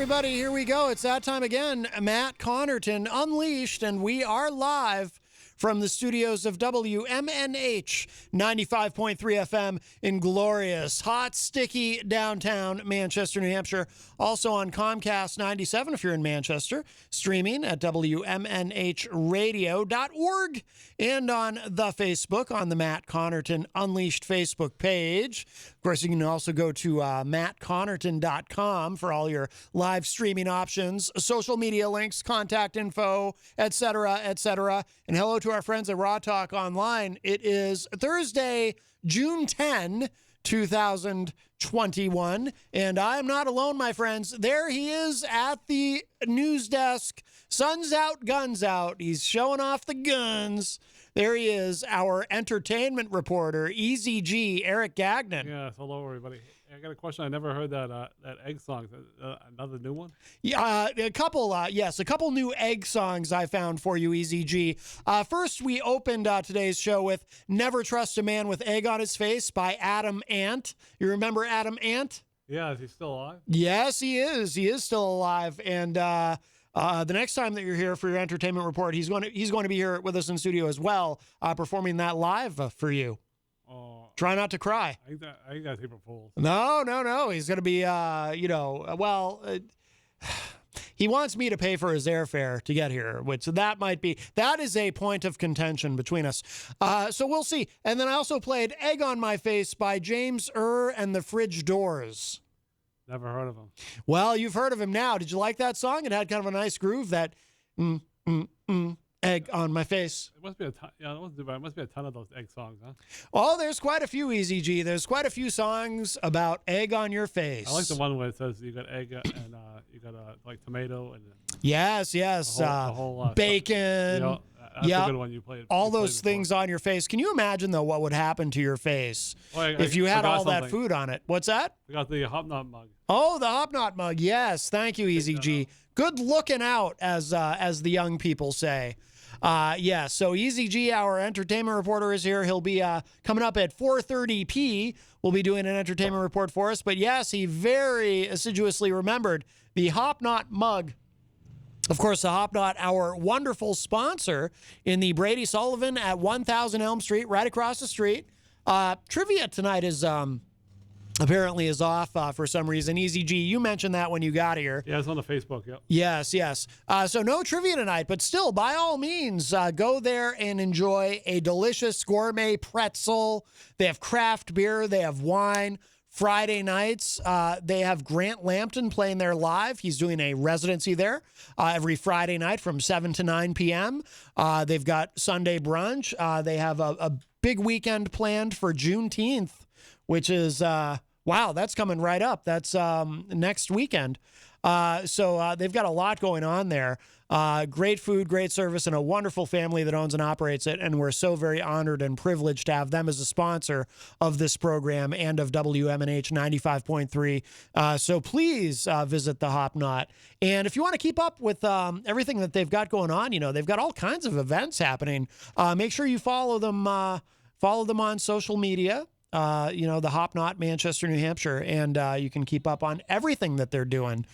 everybody. Here we go. It's that time again. Matt Connarton Unleashed, and we are live from the studios of WMNH 95.3 FM in glorious, hot, sticky downtown Manchester, New Hampshire. Also on Comcast 97 if you're in Manchester. Streaming at WMNHradio.org and on the Facebook on the Matt Connarton Unleashed Facebook page. Of course, you can also go to mattconnerton.com for all your live streaming options, social media links, contact info, etc., etc. And hello to our friends at Raw Talk Online. It is Thursday, June 10, 2021, and I'm not alone, my friends. There he is at the news desk. Sun's out, guns out. He's showing off the guns. There he is, our entertainment reporter, Easy G, Eric Gagnon. Yes, hello, everybody. I got a question. I never heard that egg song. Another new one? Yeah, a couple new egg songs I found for you, Easy G. First, we opened today's show with Never Trust a Man with Egg on His Face by Adam Ant. You remember Adam Ant? Yeah, is he still alive? Yes, he is. He is still alive. And the next time that you're here for your entertainment report, he's going to be here with us in studio as well, performing that live for you. Oh, try not to cry. I think that's April Fool's. No. He's going to be, he wants me to pay for his airfare to get here, which that is a point of contention between us. So we'll see. And then I also played Egg on My Face by James and the Fridge Doors. Never heard of him. Well, you've heard of him now. Did you like that song? It had kind of a nice groove, that egg on my face. It must be a ton. Yeah, it must be a ton of those egg songs, huh? Oh, there's quite a few, Easy G. There's quite a few songs about egg on your face. I like the one where it says you got egg and you got like tomato and yes, the whole bacon. That's a good one you played. All those things on your face. Can you imagine though what would happen to your face if you had all that food on it? What's that? We got the Hopknot mug. Oh, the Hopknot mug. Yes, thank you, Easy G. Good looking out, as the young people say. So Easy G, our entertainment reporter, is here. He'll be coming up at 4:30 We'll be doing an entertainment report for us. But yes, he very assiduously remembered the Hopknot mug. Of course, the Hopknot, our wonderful sponsor in the Brady Sullivan at 1000 Elm Street, right across the street. Trivia tonight is apparently is off for some reason. Easy G, you mentioned that when you got here. Yeah, it's on the Facebook, yep. Yes. So no trivia tonight, but still, by all means, go there and enjoy a delicious gourmet pretzel. They have craft beer. They have wine. Friday nights, they have Grant Lampton playing there live. He's doing a residency there every Friday night from 7 to 9 p.m. They've got Sunday brunch. They have a big weekend planned for Juneteenth, which is, that's coming right up. That's next weekend. So they've got a lot going on there. Great food, great service, and a wonderful family that owns and operates it. And we're so very honored and privileged to have them as a sponsor of this program and of WMNH 95.3. So please visit the Hopknot. And if you want to keep up with everything that they've got going on, they've got all kinds of events happening. Make sure you follow them on social media. The Hopknot, Manchester, New Hampshire, and you can keep up on everything that they're doing.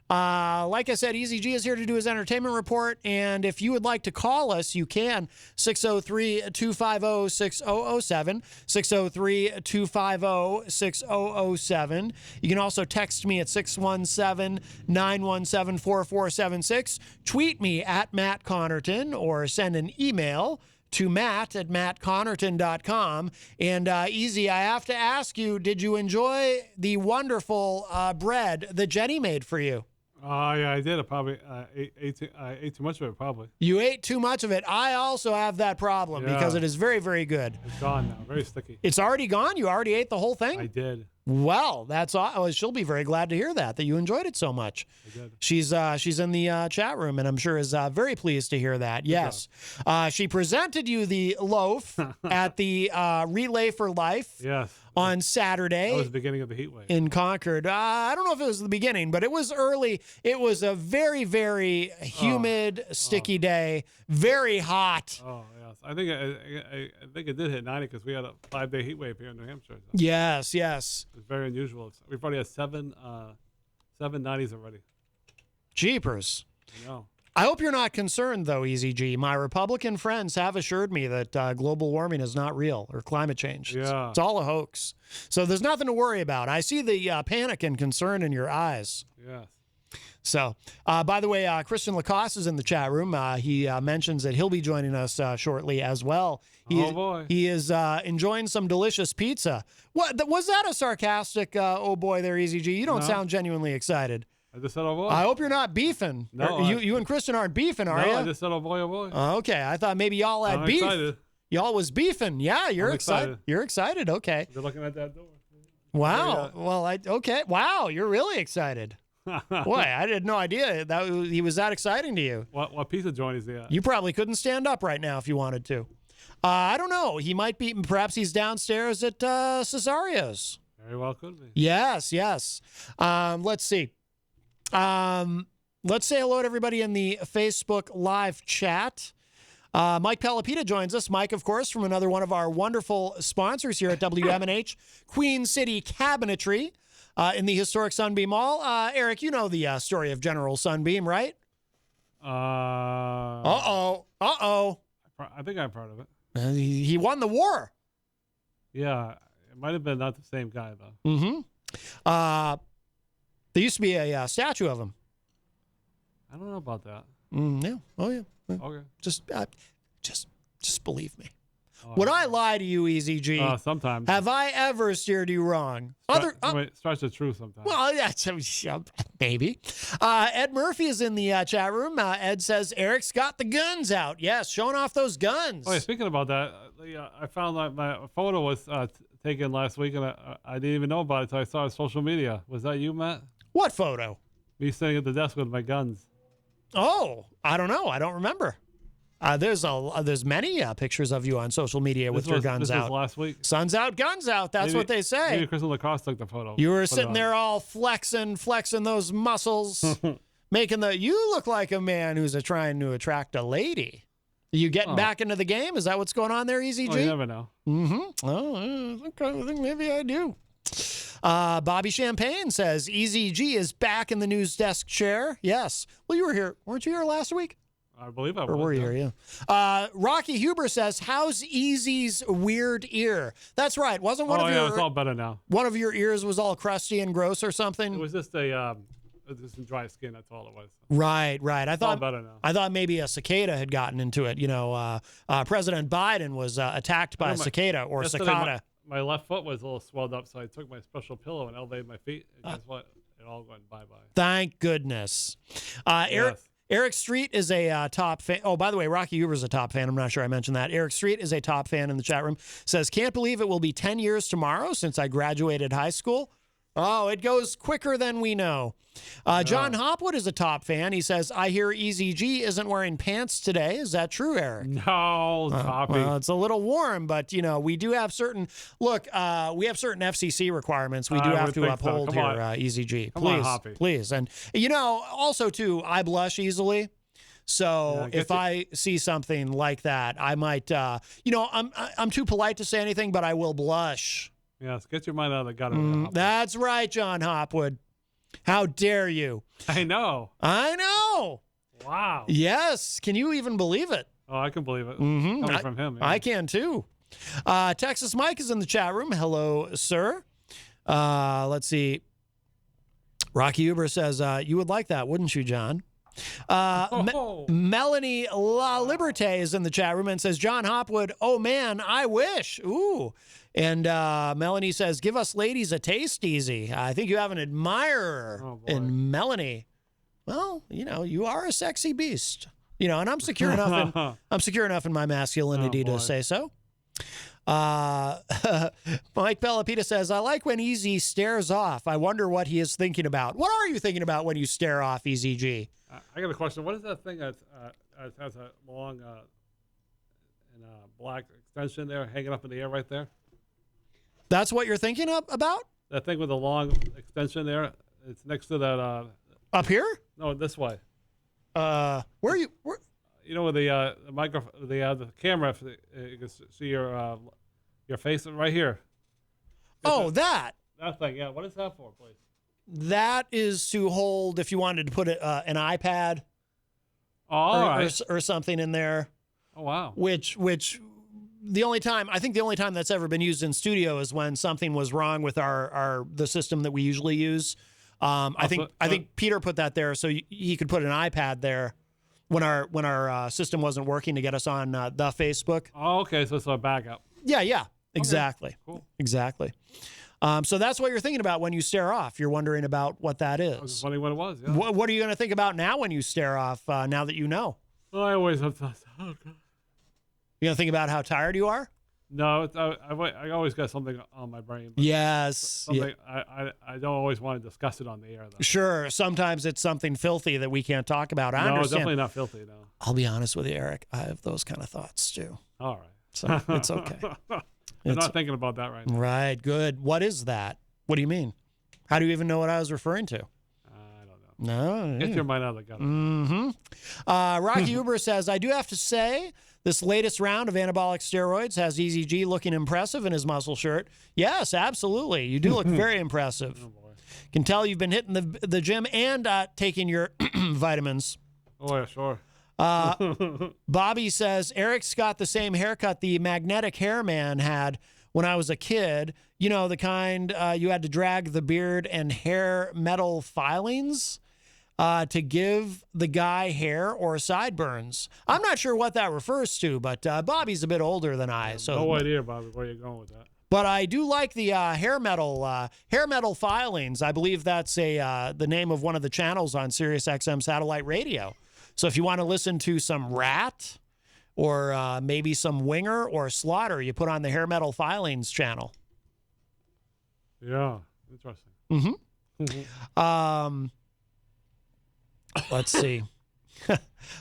Like I said, Easy G is here to do his entertainment report, and if you would like to call us, you can, 603-250-6007, 603-250-6007. You can also text me at 617-917-4476, tweet me at Matt Connarton, or send an email to matt@mattconnerton.com. And Easy, I have to ask you, did you enjoy the wonderful bread that Jenny made for you? Yeah, I did. I probably ate too much of it, probably. You ate too much of it. I also have that problem because it is very, very good. It's gone now. Very sticky. It's already gone? You already ate the whole thing? I did. Well, she'll be very glad to hear that you enjoyed it so much. I did. She's in the chat room, and I'm sure is very pleased to hear that. Yes. She presented you the loaf at the Relay for Life. Yes. On Saturday. That was the beginning of the heat wave. In Concord. I don't know if it was the beginning, but it was early. It was a very, very humid, sticky day. Very hot. Oh, yes. I think it did hit 90 because we had a 5-day heat wave here in New Hampshire. So. Yes. It's very unusual. We've already had seven 790s already. Jeepers. I know. I hope you're not concerned, though, Easy G. My Republican friends have assured me that global warming is not real or climate change. Yeah. It's all a hoax. So there's nothing to worry about. I see the panic and concern in your eyes. Yes. So, by the way, Christian Lacoste is in the chat room. He mentions that he'll be joining us shortly as well. Boy. He is enjoying some delicious pizza. What was that a sarcastic oh boy there, Easy G? You don't sound genuinely excited. I just said, oh boy. I hope you're not beefing. No, you and Kristen aren't beefing, are you? No, I just said, oh boy, oh boy. Okay, I thought maybe y'all had I'm beef. excited. Y'all was beefing. Yeah, you're I'm excited. excited. You're excited. Okay. They're looking at that door. Wow. Well, okay. Wow, you're really excited. Boy, I had no idea that he was that exciting to you. What pizza joint is he at? You probably couldn't stand up right now if you wanted to. I don't know. He might be. Perhaps he's downstairs at Cesario's. Very well could be. Yes. Let's see. Let's say hello to everybody in the Facebook live chat. Mike Pelopita joins us. Mike, of course, from another one of our wonderful sponsors here at WMNH, Queen City Cabinetry in the historic Sunbeam Mall. Eric, you know the story of General Sunbeam, right? Uh-oh. I think I've heard of it. He won the war. Yeah. It might have been not the same guy, though. Mm-hmm. There used to be a statue of him. I don't know about that. Yeah. Oh, yeah. Okay. Just believe me. Would I lie to you, Easy G? Sometimes. Have I ever steered you wrong? Starts the truth sometimes. Well, that's maybe. Ed Murphy is in the chat room. Ed says Eric's got the guns out. Yes, showing off those guns. Oh, yeah, speaking about that, I found that my photo was taken last week, and I didn't even know about it until I saw it on social media. Was that you, Matt? What photo? Me sitting at the desk with my guns. Oh, I don't know. I don't remember. There's many pictures of you on social media with your guns out. This was last week. Sun's out, guns out. That's what they say. Maybe Kristen Lacoste took the photo. You were sitting there all flexing those muscles, you look like a man who's trying to attract a lady. Are you getting back into the game? Is that what's going on there, Easy G? Oh, you never know. Mm-hmm. Oh, I think maybe I do. Bobby Champagne says Easy G is back in the news desk chair. Yes. Well, you were here. Weren't you here last week? I believe I was. Or were you here? Yeah. Rocky Huber says, how's Easy's weird ear? That's right. Wasn't one of your... it's all better now. One of your ears was all crusty and gross or something? It was just some dry skin. That's all it was. Right. It's all better now. I thought maybe a cicada had gotten into it. You know, President Biden was attacked by a cicada or cicada. My left foot was a little swelled up, so I took my special pillow and elevated my feet. And guess what? It all went bye-bye. Thank goodness. Eric Street is a top fan. Oh, by the way, Rocky Huber's a top fan. I'm not sure I mentioned that. Eric Street is a top fan in the chat room. Says, can't believe it will be 10 years tomorrow since I graduated high school. Oh, it goes quicker than we know. John Hopwood is a top fan. He says, I hear Easy G isn't wearing pants today. Is that true, Eric? No, Toppy. Well, it's a little warm, but, we do have certain, we have certain FCC requirements we do have to uphold here, Easy G. Please. And, also, too, I blush easily. So if I see something like that, I might, I'm too polite to say anything, but I will blush. Yes, get your mind out of the gutter. That's right, John Hopwood. How dare you? I know. Wow. Yes. Can you even believe it? Oh, I can believe it. Coming from him. Yeah. I can too. Texas Mike is in the chat room. Hello, sir. Let's see. Rocky Uber says, you would like that, wouldn't you, John? Melanie La Liberté is in the chat room and says, John Hopwood, oh man, I wish. Ooh. And Melanie says, give us ladies a taste, Easy. I think you have an admirer in Melanie. Well, you are a sexy beast. And I'm secure enough in my masculinity to say so. Mike Pelopita says, I like when Easy stares off. I wonder what he is thinking about. What are you thinking about when you stare off, Easy G? I got a question. What is that thing that has a long and black extension there hanging up in the air right there? That's what you're thinking about? That thing with a long extension there. It's next to that. Up here? No, this way. Where are you? Where? With the microphone, the camera, you can see your face right here. Oh, that thing. Yeah. What is that for, please? That is to hold if you wanted to put an iPad all right. or something in there. Oh, wow. Which the only time that's ever been used in studio is when something was wrong with the system that we usually use. I think Peter put that there so he could put an iPad there when our system wasn't working to get us on the Facebook. Oh, okay. So it's a backup. Yeah, exactly. Okay. Cool. Exactly. So that's what you're thinking about when you stare off. You're wondering about what that is. I was wondering what it was. Yeah. What are you going to think about now when you stare off? Now that you know, Well, I always have to. Oh, God. you're going to think about how tired you are. No, I always got something on my brain. Yes. Something I don't always want to discuss it on the air, though. Sure. Sometimes it's something filthy that we can't talk about. I No, understand. definitely not filthy, no. I'll be honest with you, Eric. I have those kind of thoughts too. All right. So it's okay. I'm not thinking about that right now. Right. Good. What is that? What do you mean? How do you even know what I was referring to? I don't know. No. Get your mind out of the gutter. Mm-hmm. Rocky Uber says, I do have to say, this latest round of anabolic steroids has EZG looking impressive in his muscle shirt. Yes, absolutely. You do look very impressive. Oh, boy. Can tell you've been hitting the gym and taking your vitamins. Oh, yeah, sure. Bobby says, Eric's got the same haircut the magnetic hair man had when I was a kid. You know, the kind you had to drag the beard and hair metal filings to give the guy hair or sideburns. I'm not sure what that refers to, but Bobby's a bit older than I. So no idea, Bobby, where you're going with that. But I do like the hair metal filings. I believe that's the name of one of the channels on Sirius XM satellite radio. So if you want to listen to some Rat or maybe some Winger or Slaughter, you put on the hair metal filings channel. Yeah, interesting. Mm-hmm. Let's see.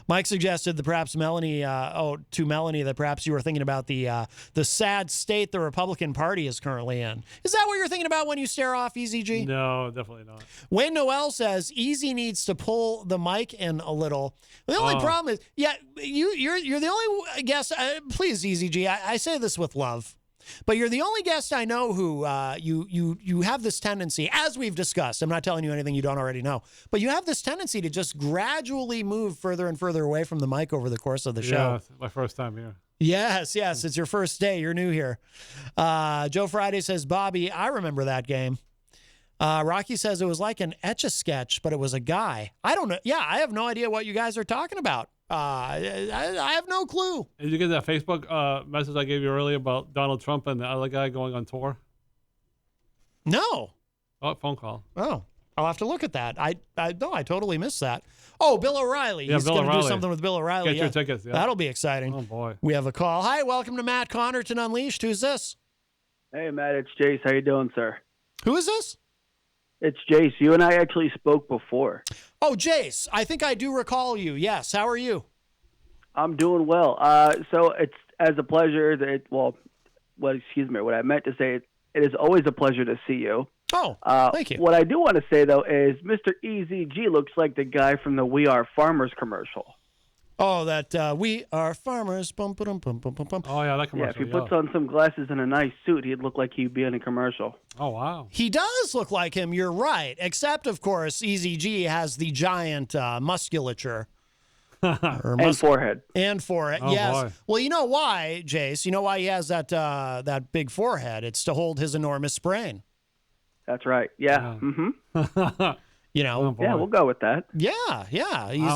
Mike suggested that perhaps Melanie, that perhaps you were thinking about the sad state the Republican Party is currently in. Is that what you're thinking about when you stare off, EZG? No, definitely not. Wayne Noel says Easy needs to pull the mic in a little. The only problem is, you're the only guest. Please, EZG, I say this with love. But you're the only guest I know who you have this tendency, as we've discussed. I'm not telling you anything you don't already know, but you have this tendency to just gradually move further and further away from the mic over the course of the show. Yeah, it's my first time here. Yes, it's your first day. You're new here. Joe Friday says, Bobby, I remember that game. Rocky says it was like an Etch-a-Sketch, but it was a guy. I don't know. Yeah, I have no idea what you guys are talking about. I have no clue. Did you get that Facebook message I gave you earlier about Donald Trump and the other guy going on tour? No. Oh, phone call. Oh, I'll have to look at that. I totally missed that. Oh, Bill O'Reilly. Yeah, He's going to do something with Bill O'Reilly. Get your tickets. Yeah. That'll be exciting. Oh, boy. We have a call. Hi, welcome to Matt Connarton Unleashed. Who's this? Hey, Matt, it's Jace. How you doing, sir? Who is this? It's Jace. You and I actually spoke before. Oh, Jace. I think I do recall you. Yes. How are you? I'm doing well. So it's as a pleasure that, what I meant to say, it is always a pleasure to see you. Oh, thank you. What I do want to say, though, is Mr. EZG looks like the guy from the We Are Farmers commercial. Oh, that We Are Farmers. Bum, bum, bum, bum, bum, bum. Oh, yeah, that commercial. Yeah, if he puts on some glasses and a nice suit, he'd look like he'd be in a commercial. Oh, wow. He does look like him. You're right. Except, of course, EZG has the giant musculature. And forehead. And forehead, oh, yes. Boy. Well, you know why, Jace? You know why he has that big forehead? It's to hold his enormous brain. That's right. Yeah. Mm-hmm. You know. Oh, Yeah, we'll go with that. Yeah.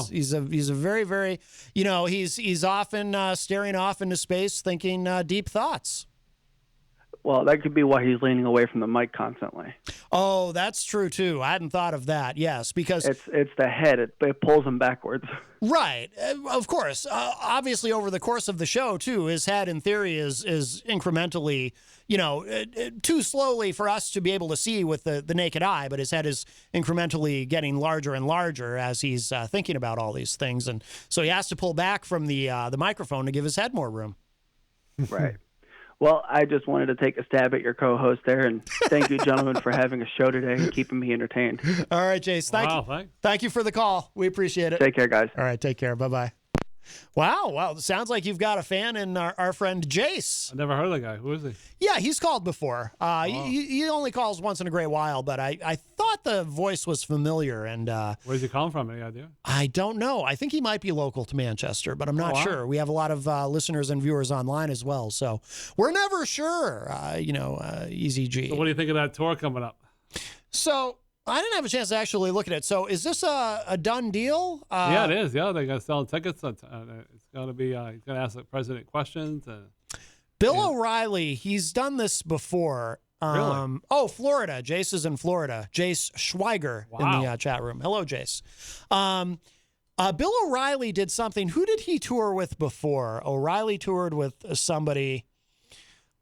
He's a very, very, he's often staring off into space, thinking deep thoughts. Well, that could be why he's leaning away from the mic constantly. Oh, that's true too. I hadn't thought of that. Yes, because it's the head. It pulls him backwards. Right. Of course. Obviously, over the course of the show, too, his head, in theory, is incrementally, too slowly for us to be able to see with the naked eye, but his head is incrementally getting larger and larger as he's thinking about all these things. And so he has to pull back from the microphone to give his head more room. Right. Well, I just wanted to take a stab at your co-host there, and thank you, gentlemen, for having a show today and keeping me entertained. All right, Jace. Thank you. Thanks. Thank you for the call. We appreciate it. Take care, guys. All right, take care. Bye-bye. Wow. Well, it sounds like you've got a fan in our friend Jace. I never heard of the guy. Who is he? Yeah, he's called before. He only calls once in a great while, but I thought the voice was familiar. And Where's he calling from? Any idea? I don't know. I think he might be local to Manchester, but I'm not sure. We have a lot of listeners and viewers online as well, so we're never sure. Easy G. So what do you think of that tour coming up? So I didn't have a chance to actually look at it. So is this a done deal? Yeah, it is. Yeah, they're going to sell tickets. It's going to be, he's going to ask the president questions. Bill O'Reilly, he's done this before. Really? Oh, Florida. Jace is in Florida. Jace Schweiger in the chat room. Hello, Jace. Bill O'Reilly did something. Who did he tour with before? O'Reilly toured with somebody.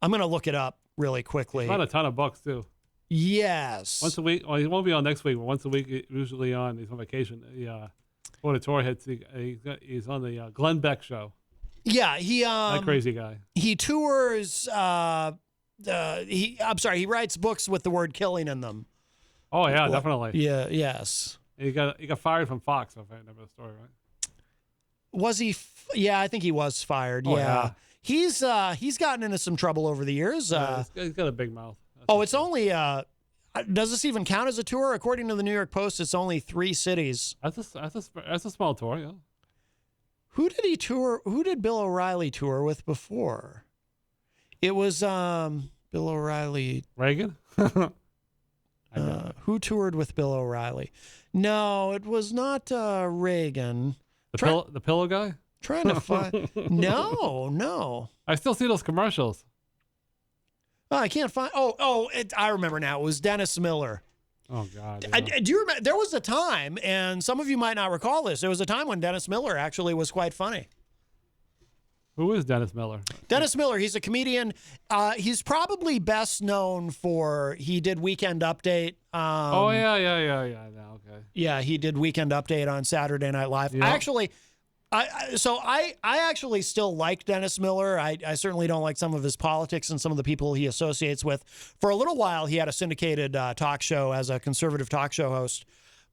I'm going to look it up really quickly. He's got a ton of bucks, too. Yes. Once a week. Well, he won't be on next week, but once a week, usually on. He's on vacation. Before the tour hits, he's on the Glenn Beck show. Yeah, that crazy guy. He tours. He writes books with the word killing in them. Oh yeah, definitely. Yeah. Yes. He got fired from Fox. If I remember the story right. Was he? Yeah, I think he was fired. Oh, yeah. He's gotten into some trouble over the years. He's got a big mouth. It's only. Does this even count as a tour? According to the New York Post, it's only 3 cities. That's a small tour, yeah. Who did he tour? Who did Bill O'Reilly tour with before? It was Bill O'Reilly. Reagan? Who toured with Bill O'Reilly? No, it was not Reagan. The pillow guy? Trying to find. No. I still see those commercials. Oh, I can't find. I remember now. It was Dennis Miller. Oh God! Yeah. Do you remember? There was a time, and some of you might not recall this. There was a time when Dennis Miller actually was quite funny. Who is Dennis Miller? Dennis Miller. He's a comedian. He's probably best known for he did Weekend Update. Yeah. Okay. Yeah, he did Weekend Update on Saturday Night Live. Yeah. I actually still like Dennis Miller. I certainly don't like some of his politics and some of the people he associates with. For a little while, he had a syndicated talk show as a conservative talk show host.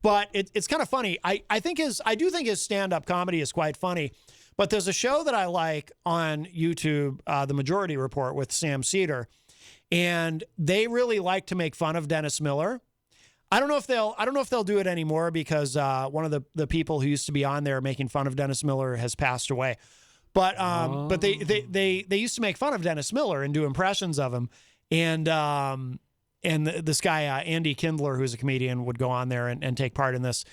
But it's kind of funny. I do think his stand-up comedy is quite funny. But there's a show that I like on YouTube, The Majority Report with Sam Cedar, and they really like to make fun of Dennis Miller. I don't know if they'll do it anymore because one of the people who used to be on there making fun of Dennis Miller has passed away. But they used to make fun of Dennis Miller and do impressions of him. And this guy Andy Kindler, who's a comedian, would go on there and take part in this.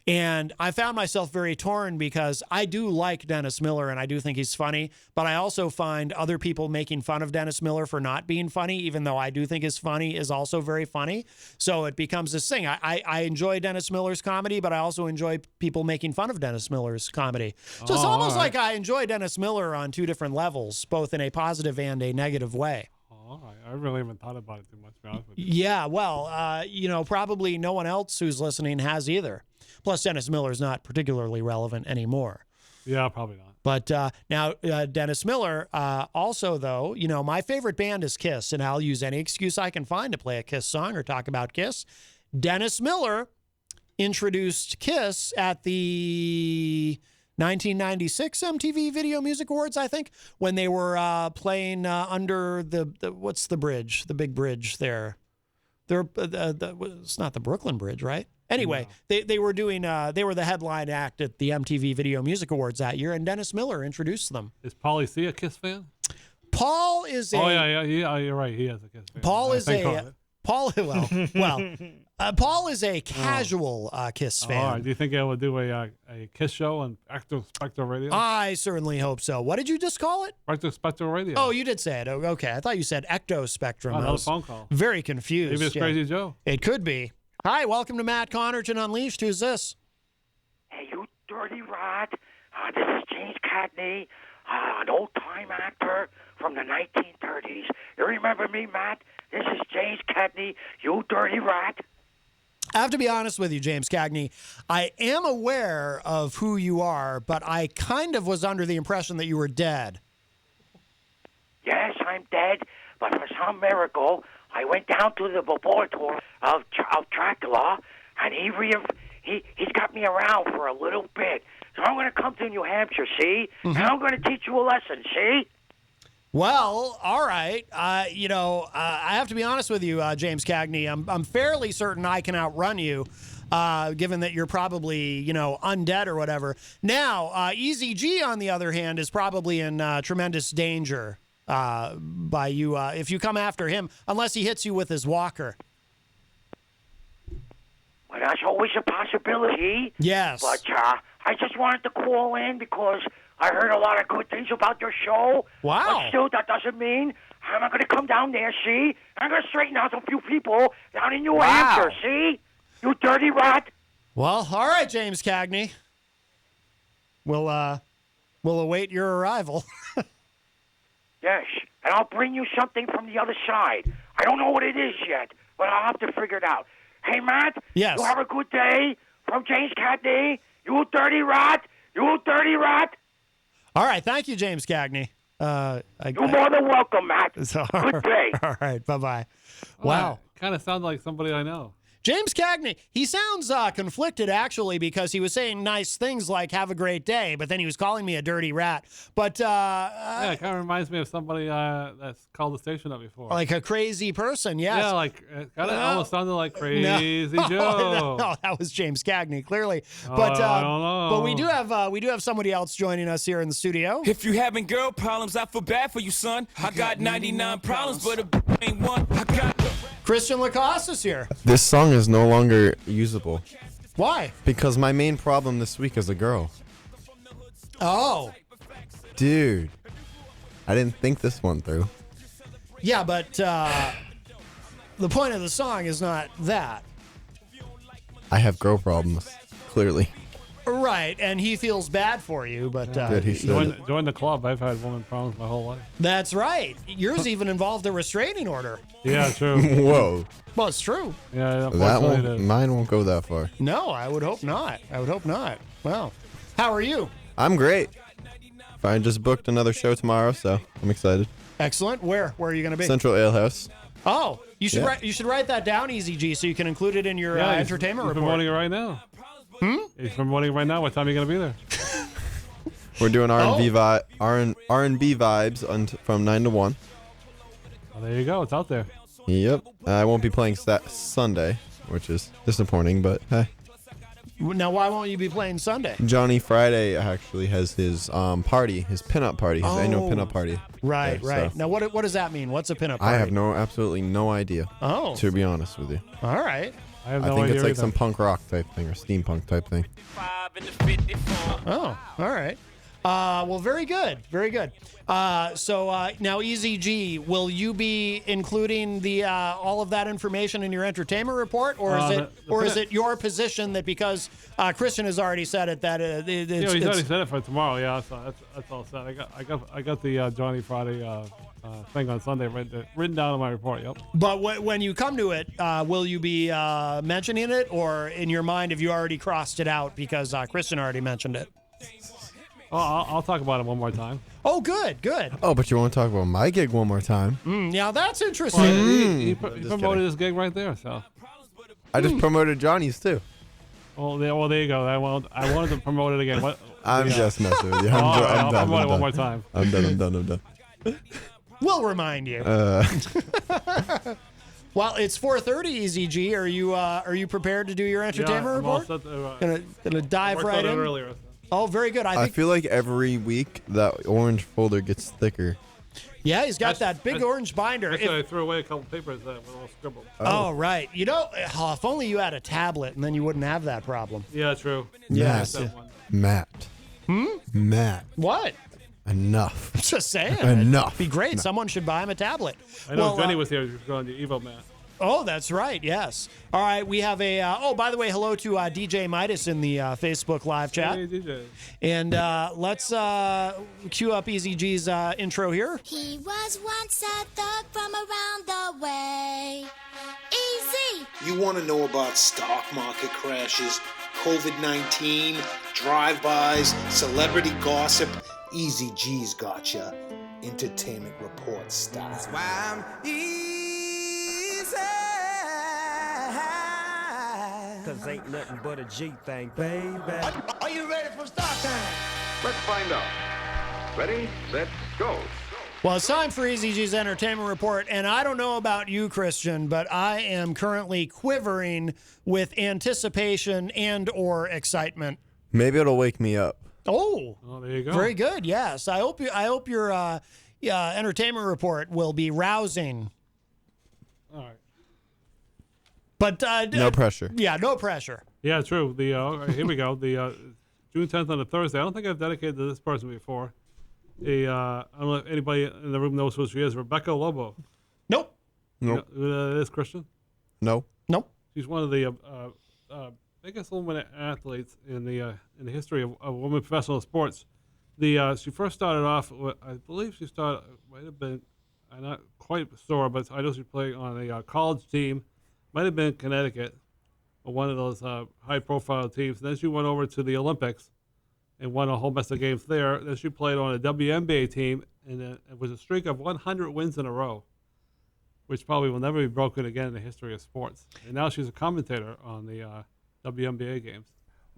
And I found myself very torn because I do like Dennis Miller and I do think he's funny, but I also find other people making fun of Dennis Miller for not being funny, even though I do think his funny is also very funny. So it becomes this thing. I enjoy Dennis Miller's comedy, but I also enjoy people making fun of Dennis Miller's comedy. So it's almost like I enjoy Dennis Miller on 2 different levels, both in a positive and a negative way. All right. I really haven't thought about it too much, to be honest with you. Yeah, well, probably no one else who's listening has either. Plus, Dennis Miller's not particularly relevant anymore. Yeah, probably not. But now, Dennis Miller, also, though, my favorite band is Kiss, and I'll use any excuse I can find to play a Kiss song or talk about Kiss. Dennis Miller introduced Kiss at the 1996 MTV Video Music Awards, I think, when they were playing under the what's the bridge? The big bridge there. It's not the Brooklyn Bridge, right? Anyway, no. They were the headline act at the MTV Video Music Awards that year, and Dennis Miller introduced them. Is Paulie C a Kiss fan? Paul is a... Oh, yeah, you're right. He is a Kiss fan. Paul is a... Paul is a casual Kiss fan. All right. Do you think I would do a Kiss show on Ecto Spectro Radio? I certainly hope so. What did you just call it? Ecto Spectro Radio. Oh, you did say it. Okay. I thought you said Ecto Spectrum. Oh, another phone call. Very confused. Maybe it's Crazy Joe. It could be. Hi, welcome to Matt Connarton Unleashed. Who's this? Hey, you dirty rat. This is James Cagney, an old-time actor from the 1930s. You remember me, Matt? This is James Cagney, you dirty rat. I have to be honest with you, James Cagney. I am aware of who you are, but I kind of was under the impression that you were dead. Yes, I'm dead, but for some miracle, I went down to the laboratory of Dracula, and he's got me around for a little bit. So I'm going to come to New Hampshire, see? And I'm going to teach you a lesson, see? Well, all right. I have to be honest with you, James Cagney. I'm fairly certain I can outrun you, given that you're probably, undead or whatever. Now, Easy G, on the other hand, is probably in tremendous danger by you if you come after him, unless he hits you with his walker. Well, that's always a possibility. Yes. But I just wanted to call in because I heard a lot of good things about your show. Wow. But still, that doesn't mean I'm not going to come down there, see? I'm going to straighten out a few people down in New Hampshire, see? You dirty rat. Well, all right, James Cagney. We'll await your arrival. Yes, and I'll bring you something from the other side. I don't know what it is yet, but I'll have to figure it out. Hey, Matt. Yes. You have a good day from James Cagney. You dirty rat. You dirty rat. All right, thank you, James Cagney. You're more than welcome, Matt. Good day. All right, bye-bye. Wow. Kind of sounds like somebody I know. James Cagney, he sounds conflicted, actually, because he was saying nice things like, have a great day, but then he was calling me a dirty rat. But, yeah, it kind of reminds me of somebody that's called the station up before. like a crazy person, yes. Yeah, like, it kind of almost sounded like Crazy No, Joe. no, that was James Cagney, clearly. Oh, But I don't know. but we do have somebody else joining us here in the studio. If you having girl problems, I feel bad for you, son. I got 99 problems, but a ain't one. I got Christian Lacoste is here. This song is no longer usable Why? because my main problem this week is a girl. Oh, Dude, I didn't think this one through. yeah, but the point of the song is not that. I have girl problems, clearly. Right, and he feels bad for you, but Good, he should. Join the club. I've had woman problems my whole life. that's right. Yours even involved a restraining order. Yeah, true. Whoa, Well, it's true. Yeah, that unfortunately, won't. Mine won't go that far. No, I would hope not. I would hope not. Well, how are you? I'm great. I just booked another show tomorrow, so I'm excited. Excellent. Where are you going to be? Central Ale House. Oh, you should Yeah. you should write that down, Easy G, so you can include it in your yeah, entertainment he's report. promoting it right now. He's promoting it right now. What time are you going to be there? We're doing R&B R&B vibes from 9 to 1. Well, there you go. It's out there. Yep. I won't be playing Sunday, which is disappointing, but hey. Now, why won't you be playing Sunday? Johnny Friday actually has his party, his pinup party, his annual pinup party. Right, there, right. so Now, what does that mean? What's a pinup party? I have absolutely no idea. Oh, To be honest with you, all right. I have I no think idea. it's like either. some punk rock type thing or steampunk type thing. 5 in the 54. Oh, all right. Well, very good, very good. So now, Easy G, will you be including the all of that information in your entertainment report, or is it your position that because Christian has already said it that it's, Yeah, he's already said it for tomorrow. Yeah, so that's all set. I got the Johnny Friday thing on Sunday written down in my report. Yep. But when you come to it, will you be mentioning it, or in your mind have you already crossed it out because Christian already mentioned it? Oh, I'll talk about it one more time. Oh, good, good. Oh, but you want to talk about my gig one more time? Now that's interesting. Well, he just promoted kidding. his gig right there. So, I just promoted Johnny's too. well, there you go. I wanted to promote it again. What? I'm yeah. just messing with you. All right, I'll I'm promote it one done. more time. I'm done. We'll remind you. Well, it's 4:30. Easy G, are you prepared to do your entertainment Yeah, I'm all report? set. Gonna dive Worked right on it in. earlier. Oh, very good. I think. feel like every week that orange folder gets thicker. Yeah, he's got that big that's- orange binder. Actually, I threw away a couple papers that were all scribbled. Oh, right. You know, if only you had a tablet, and then you wouldn't have that problem. Yeah, true. Yes. That one. Matt. Matt. What? Enough. Just saying. Enough. It'd be great. Someone should buy him a tablet. I know Well, Jenny was here. She was going to Evo Man. Oh, that's right. Yes. All right. We have a. Oh, by the way, hello to DJ Midas in the Facebook live chat. Hey, DJ. And let's cue up Easy G's intro here. He was once a thug from around the way. Easy. You want to know about stock market crashes, COVID-19, drive-bys, celebrity gossip? Easy G's gotcha. Entertainment report style. Why I'm easy. 'Cause ain't nothing but a G thing, baby. Are you ready for start time? Let's find out. Ready, set, go. Well, it's time for Easy G's Entertainment Report, and I don't know about you, Christian, but I am currently quivering with anticipation and or excitement. Maybe it'll wake me up. Oh, there you go. Very good. Yes, I hope your entertainment report will be rousing. All right. But No pressure. Yeah, no pressure. Yeah, true. Here we go. The June 10th on a Thursday. I don't think I've dedicated to this person before. I don't know if anybody in the room knows who she is. Rebecca Lobo. Nope. Nope. You know who that is, Christian? No. Nope. She's one of the biggest women athletes in the history of women professional sports. She first started off. I believe she started. Might have been. I'm not quite sure, but I know she played on a college team. Might have been Connecticut, or one of those high-profile teams. Then she went over to the Olympics and won a whole mess of games there. Then she played on a WNBA team, and it was a streak of 100 wins in a row, which probably will never be broken again in the history of sports. And now she's a commentator on the WNBA games.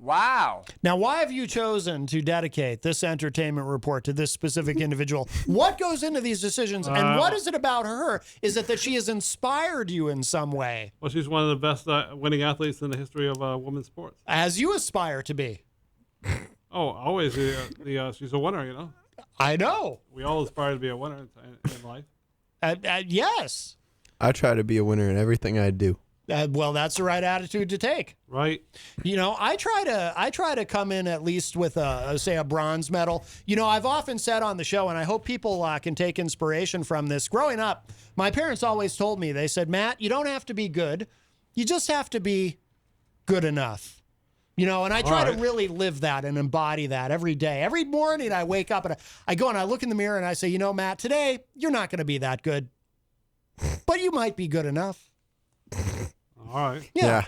Wow. Now, why have you chosen to dedicate this entertainment report to this specific individual? What goes into these decisions, and what is it about her? Is it that she has inspired you in some way? Well, she's one of the best winning athletes in the history of women's sports. As you aspire to be. Oh, always. She's a winner, you know. I know. We all aspire to be a winner in life. Yes. I try to be a winner in everything I do. Well, that's the right attitude to take. Right. You know, I try to come in at least with a bronze medal. You know, I've often said on the show, and I hope people can take inspiration from this. Growing up, my parents always told me, they said, Matt, you don't have to be good. You just have to be good enough. You know, and I try to really live that and embody that every day. Every morning I wake up and I go and I look in the mirror and I say, you know, Matt, today you're not going to be that good, but you might be good enough. All right. Yeah.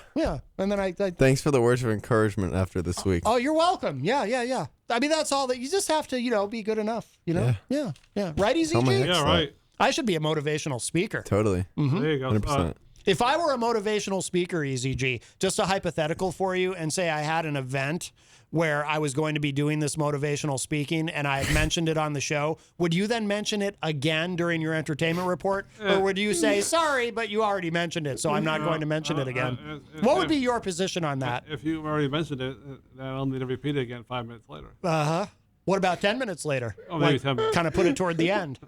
And then I Thanks for the words of encouragement after this week. Oh, you're welcome. Yeah. I mean, that's all that you just have to, you know, be good enough, you know? Yeah. Right, Easy Tell my G? ex Yeah, that. right. I should be a motivational speaker. Totally. There you go. 100%. If I were a motivational speaker, Easy G, just a hypothetical for you, and say I had an event where I was going to be doing this motivational speaking and I had mentioned it on the show, would you then mention it again during your entertainment report? Or would you say, sorry, but you already mentioned it, so I'm not going to mention it again? What would be your position on that? If you already mentioned it, then I'll need to repeat it again 5 minutes later. Uh-huh. What about 10 minutes later? Oh, maybe 10 minutes. Kind of put it toward the end.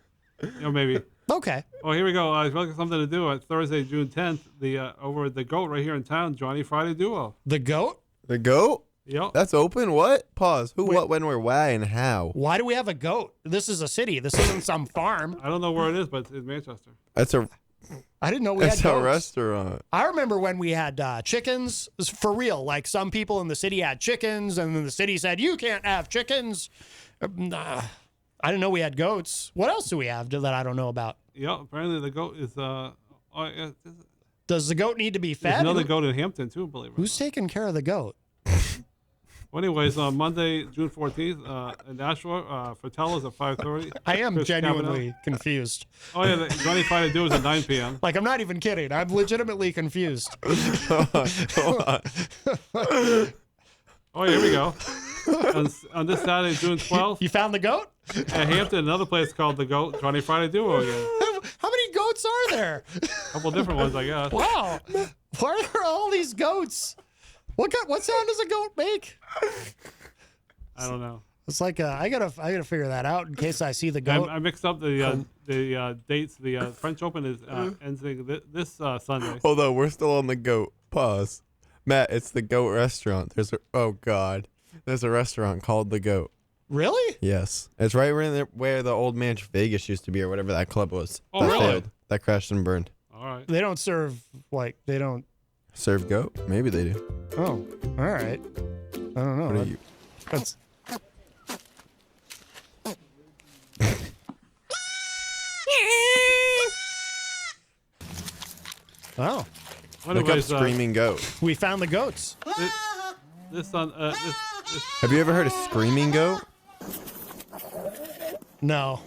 Maybe. Okay. Oh, here we go. I've got something to do on Thursday, June 10th. Over at the GOAT right here in town, Johnny Friday Duo. The GOAT? The goat? Yep. That's open? What? Pause. Who, what, when, where, why, and how? Why do we have a goat? This is a city. This isn't some farm. I don't know where it is, but it's in Manchester. That's a I didn't know we had It's goats. a restaurant. I remember when we had chickens, for real. Like some people in the city had chickens, and then the city said, you can't have chickens. I didn't know we had goats. What else do we have that I don't know about? Yeah, apparently the GOAT is... Does the goat need to be There's fed? another goat in Hampton, too, believe it or Who's taking care of the goat? Well, anyways, on Monday, June 14th, in Nashua, Fratello's at 5:30. I am Chris genuinely confused. Oh, yeah, the Johnny Friday Duo is at 9 p.m. Like, I'm not even kidding. I'm legitimately confused. Hold on. Oh, here we go. On this Saturday, June 12th, You found the goat? at Hampton, another place called the GOAT, Johnny Friday Duo again. How many goats are there? A couple different ones, I guess. Wow. Why are there all these goats? What sound does a goat make? I don't know. It's like I gotta figure that out in case I see the goat. I mixed up the dates. The French Open is ending this Sunday. Hold on. We're still on the goat. Pause. Matt, it's the goat restaurant. Oh, God. There's a restaurant called the Goat. Really? Yes. It's right where the old Manch Vegas used to be or whatever that club was. Oh, that really? failed. That crashed and burned. All right. They don't serve they don't. Serve goat? Maybe they do. Oh, all right. I don't know. What are you? That's. Oh, Look up Anyways, screaming goat. we found the goats. this Have you ever heard of screaming goat? No,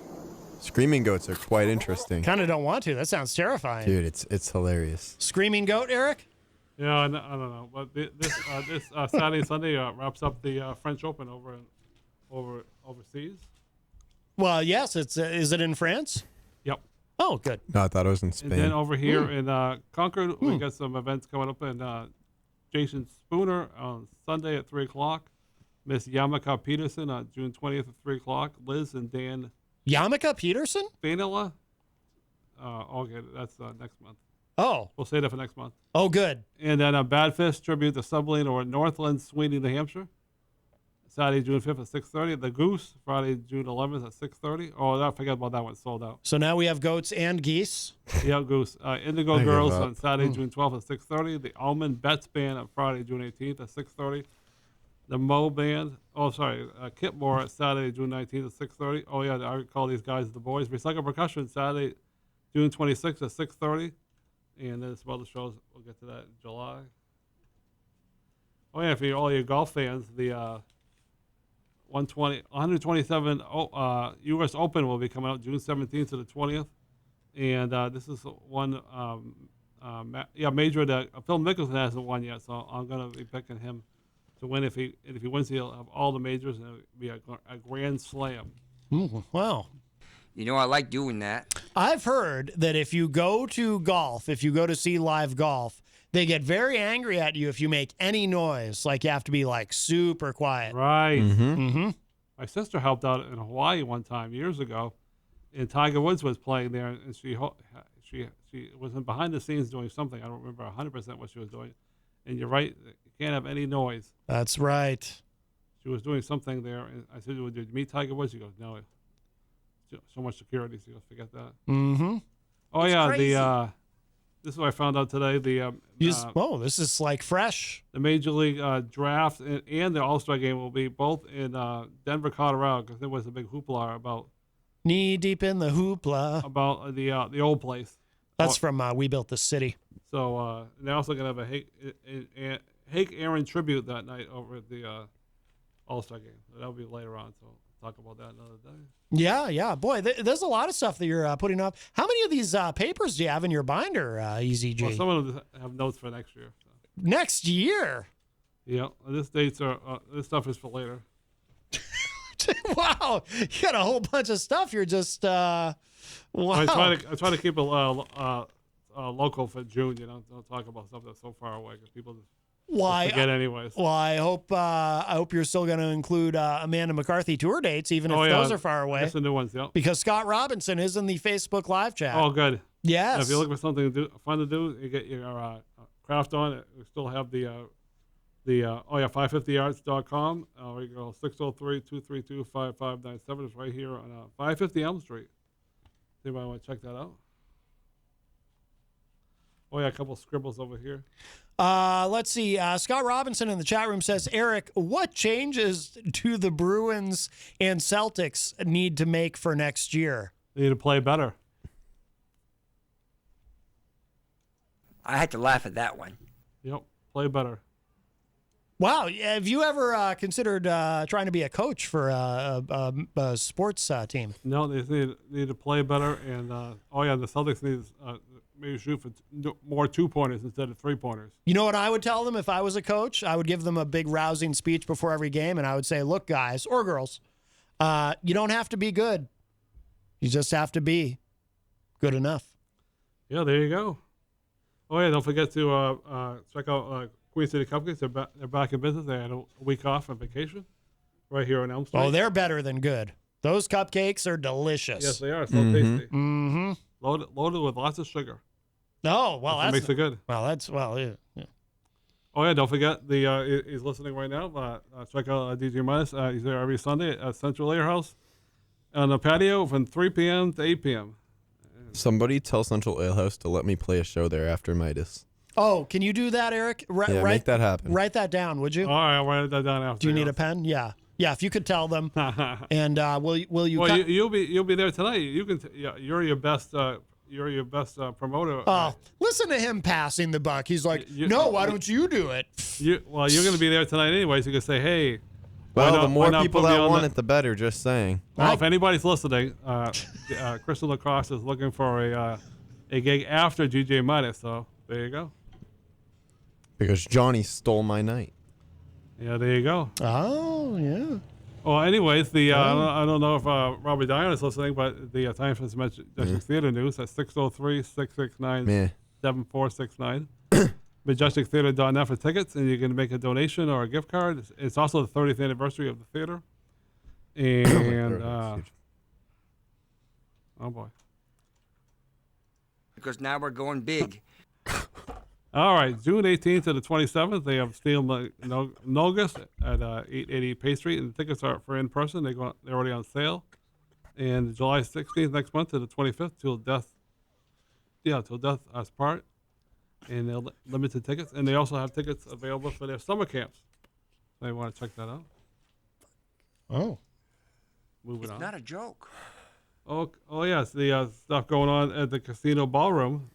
Screaming goats are quite interesting. kind of don't want to. That sounds terrifying. Dude, it's hilarious. Screaming goat, Eric? Yeah, I don't know, but this Saturday, Sunday wraps up the French Open over overseas. Well, yes. It's is it in France? Yep. Oh, good. No, I thought it was in And Spain. then over here in Concord, we got some events coming up. And Jason Spooner on Sunday at 3 o'clock. Miss Yamaka Peterson on June 20th at 3 o'clock. Liz and Dan Yamaka Peterson? Vanilla. Okay, that's next month. Oh. We'll say that for next month. Oh, good. And then a Badfish tribute to Subline or Northland, Sweeney, New Hampshire. Saturday, June 5th at 6:30. The Goose, Friday, June 11th at 6:30. Oh, I forgot about that one. Sold out. So now we have goats and geese. Yeah, Goose. Indigo I give Girls up. on Saturday, June 12th at 6:30. The Almond Betts Band on Friday, June 18th at 6:30. The Mo Band. Kit Moore at Saturday, June 19th at 6:30. Oh, yeah, I call these guys the boys. Recycle Percussion, Saturday, June 26th at 6:30. And then some other shows. We'll get to that in July. Oh, yeah, for all your golf fans, the 127 U.S. Open will be coming out June 17th to the 20th. And this is one major that Phil Mickelson hasn't won yet, so I'm going to be picking him to win. If he wins, he'll have all the majors, and it'll be a grand slam. Wow. You know, I like doing that. I've heard that if you go to golf, if you go to see live golf, they get very angry at you if you make any noise. Like you have to be like super quiet. Right. Mm-hmm. My sister helped out in Hawaii one time years ago, and Tiger Woods was playing there, and she was behind the scenes doing something. I don't remember 100% what she was doing. And you're right, you can't have any noise. That's right. She was doing something there, and I said, "Did you meet Tiger Woods?" She goes, "No, so much security." She goes, "Forget that." Mm-hmm. Oh It's yeah, crazy. this is what I found out today. This is like fresh. The Major League Draft and the All-Star Game will be both in Denver, Colorado, because there was a big hoopla about Knee deep in the hoopla. the old place. That's from We Built the City. So they're also gonna have a Hake Aaron tribute that night over at the All-Star Game. That'll be later on. So we'll talk about that another day. Yeah. Boy, there's a lot of stuff that you're putting up. How many of these papers do you have in your binder, EZG? Well, some of them have notes for next year. So. Next year? Yeah, this stuff is for later. Wow, you got a whole bunch of stuff. You're just wow. I try to keep it local for June. You know, don't talk about stuff that's so far away because people just forget anyways. Well, I hope you're still going to include Amanda McCarthy tour dates, even if those are far away. That's the new ones, yeah. Because Scott Robinson is in the Facebook live chat. Oh, good. Yes. And if you're looking for something fun to do, you get your craft on it. We still have the 550yards.com. We go 603-232-5597. It's right here on 550 Elm Street. Anybody want to check that out? Oh yeah, a couple scribbles over here. Let's see. Scott Robinson in the chat room says, Eric, what changes do the Bruins and Celtics need to make for next year? They need to play better. I had to laugh at that one. Yep, play better. Wow. Have you ever considered trying to be a coach for a sports team? No, they need to play better. And, the Celtics need maybe shoot for more two-pointers instead of three-pointers. You know what I would tell them if I was a coach? I would give them a big rousing speech before every game, and I would say, look, guys or girls, you don't have to be good. You just have to be good enough. Yeah, there you go. Oh, yeah, don't forget to check out Queen City Cupcakes. They're back in business. They had a week off on vacation right here on Elm Street. Oh, they're better than good. Those cupcakes are delicious. Yes, they are. So tasty. Mm-hmm. Loaded with lots of sugar. Oh, well, that makes it good. Yeah. Oh, yeah, don't forget, he's listening right now. Check out DJ Minus. He's there every Sunday at Central Ale House on the patio from 3 p.m. to 8 p.m. Somebody tell Central Ale House to let me play a show there after Midas. Oh, can you do that, Eric? Make that happen. Write that down, would you? All right, I'll write that down after. Do you need a pen? Yeah. Yeah, if you could tell them. And will you? Well, you'll be there tonight. You can. You're your best. You're your best promoter. Oh, listen to him passing the buck. He's like, no, why don't you do it? You're going to be there tonight anyway, so you can say, hey. Well, the more people that want it, the better. Just saying. Well, if anybody's listening, Crystal Lacrosse is looking for a gig after DJ Midas. So there you go. Because Johnny stole my night. Yeah, there you go. Oh, yeah. Well, anyways, I don't know if Robbie Dion is listening, but the Times has mentioned Majestic Theater News at 603-669-7469. MajesticTheater.net for tickets, and you can make a donation or a gift card. It's also the 30th anniversary of the theater. And, oh boy. Because now we're going big. All right, June 18th to the 27th, they have Steel Nogus at 880 Pay Street, and the tickets are for in person. They're already on sale. And July 16th next month to the 25th till death us part. And they're limited tickets, and they also have tickets available for their summer camps. So you want to check that out. Oh, It's not a joke. Oh yes, the stuff going on at the casino ballroom.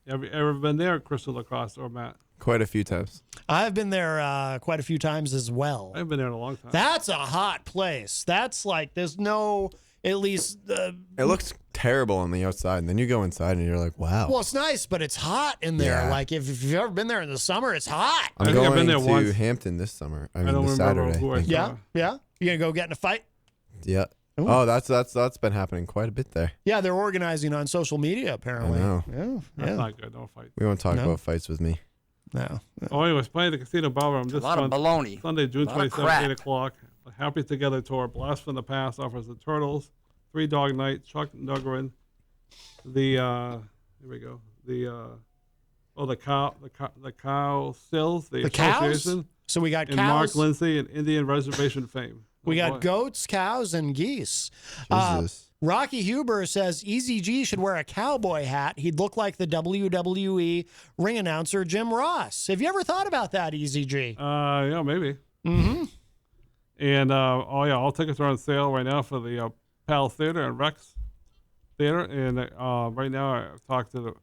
Ever been there, Crystal Lacoste or Matt? Quite a few times. I've been there quite a few times as well. I've been there in a long time. That's a hot place. That's like there's no at least. It looks terrible on the outside, and then you go inside, and you're like, wow. Well, it's nice, but it's hot in there. Yeah. Like if you've ever been there in the summer, it's hot. I'm I think I've going been there to once. Hampton this summer. I I mean, don't this remember Saturday. who I Thank saw. you. Yeah. You gonna go get in a fight? Yeah. Ooh. Oh, that's been happening quite a bit there. Yeah, they're organizing on social media apparently. I know. Yeah. That's not good. Don't fight. We won't talk No. about fights with me. No. Oh, anyways, playing the casino ballroom A this lot of month, baloney. Sunday, June A lot of 27th, crap. 8 o'clock. A Happy Together tour. Blast from the Past offers the Turtles, Three Dog Night, Chuck Nuggerin, here we go. The Cow Stills, the cows? Association, So we got and cows. Mark Lindsay and Indian Reservation fame. We Oh, got boy. goats, cows, and geese. Jesus. Rocky Huber says Easy G should wear a cowboy hat. He'd look like the WWE ring announcer Jim Ross. Have you ever thought about that, Easy G? Yeah, maybe. Mm-hmm. And all tickets are on sale right now for the Pal Theater and Rex Theater. And right now, I talked to the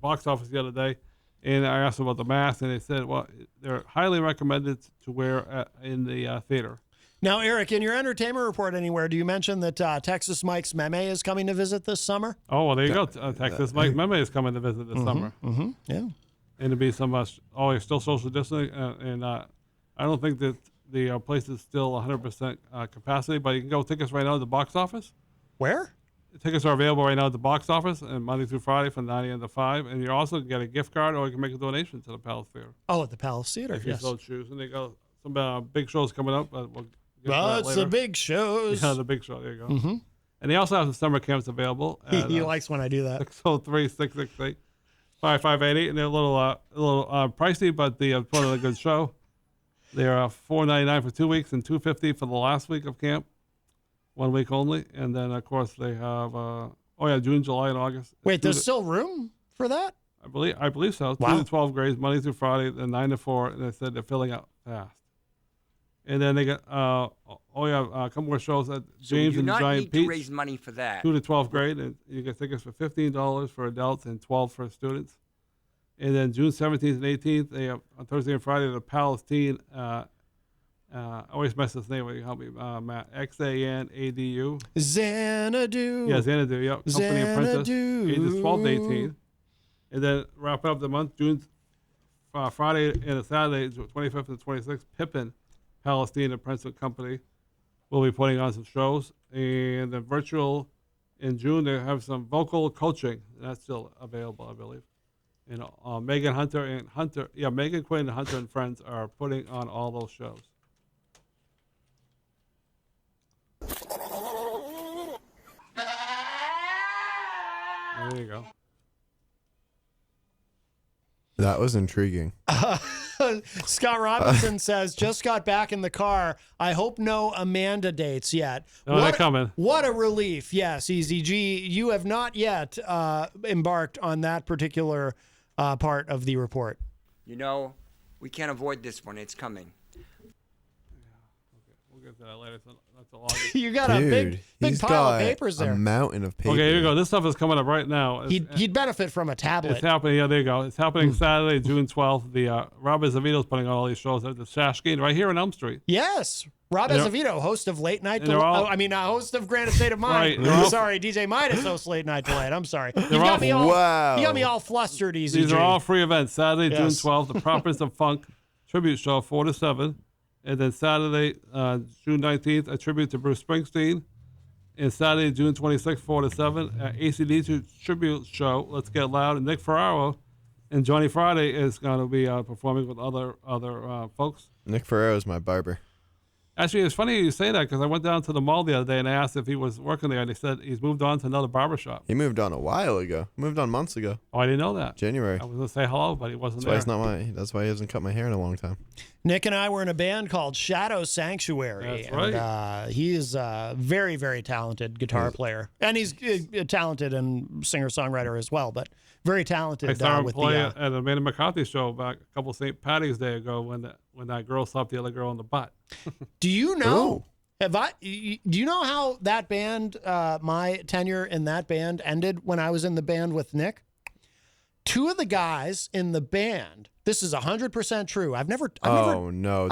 box office the other day, and I asked them about the mask, and they said, well, they're highly recommended to wear in the theater. Now, Eric, in your entertainment report anywhere, do you mention that Texas Mike's Meme is coming to visit this summer? Oh, well, there you go. Texas Mike Meme is coming to visit this summer. Mm-hmm. Yeah. And it'll be some, still social distancing, and I don't think that the place is still 100% capacity, but you can go tickets right now at the box office. Where? Tickets are available right now at the box office, and Monday through Friday from 9 a.m. to 5. And you also get a gift card, or you can make a donation to the Palace Theater Oh, at the Palace Theater, if you yes. so choose. And they got some big shows coming up, but we'll get to Well, that it's later. the big shows. Yeah, the big show. There you go. Mm-hmm. And they also have some summer camps available. He likes when I do that. 603-668-5588, and they're a little pricey, but it's one of the good show. They're $4.99 for 2 weeks and $2.50 for the last week of camp, 1 week only. And then of course they have June, July, and August. Wait, there's still room for that? I believe so. Wow. 2 to 12 grades, Monday through Friday, then 9 to 4, and they said they're filling out fast. And then they got a couple more shows at So James you and not Giant need Peach. to raise money for that. 2 to 12th grade, and you get tickets for $15 for adults and $12 for students. And then June 17th and 18th, they have on Thursday and Friday the Palestine. I always mess this name. Will you help me, Matt? Xanadu. Xanadu. Yeah, Xanadu. Yep. Company apprentice, Xanadu. ages 12 to 18. And then wrapping up the month, June Friday and a Saturday, 25th and 26th, Pippin Palestine Apprentice Company will be putting on some shows. And then virtual in June, they have some vocal coaching. That's still available, I believe. And Megan Quinn and Hunter and Friends are putting on all those shows. There you go. That was intriguing. Scott Robinson says, just got back in the car. I hope no Amanda dates yet. Oh, they're coming. What a relief. Yes, Easy G, you have not yet embarked on that particular part of the report. You know, we can't avoid this one. It's coming. We'll get to that later. That's a lot. You got a big he's pile got of papers there. a mountain of paper. Okay, here you go. This stuff is coming up right now. He'd benefit from a tablet. It's happening. Yeah, there you go. It's happening Saturday, June 12th. The Rob Azevedo's putting on all these shows at the Shashkin right here in Elm Street. Yes. Rob And Azevedo, host of Late Night and they're all- host of Granite State of Mind. Right, they're all- Sorry, DJ Midas hosts Late Night Delayed. I'm sorry. You all- got me all, Wow. You got me all flustered, Easy These G. are all free events. Saturday, June Yes. 12th, the Prophets of Funk tribute show, 4 to 7. And then Saturday, June 19th, a tribute to Bruce Springsteen. And Saturday, June 26th, 4 to 7, ACDC tribute show, Let's Get Loud, and Nick Ferraro. And Johnny Friday is going to be performing with other folks. Nick Ferraro is my barber. Actually, it's funny you say that because I went down to the mall the other day and I asked if he was working there, and he said he's moved on to another barbershop. He moved on a while ago. Moved on months ago. Oh, I didn't know that. January. I was going to say hello, but he wasn't That's there. why that's why he hasn't cut my hair in a long time. Nick and I were in a band called Shadow Sanctuary. That's right. And, he is a very, very talented guitar player. And he's a talented and singer-songwriter as well, but very talented. I saw him with play the, at Amanda McCarthy show back a couple St. Patty's Day ago when that girl slapped the other girl in the butt. Do you know? Ooh. Do you know how that band, my tenure in that band ended when I was in the band with Nick? Two of the guys in the band. This is 100% true. I've never.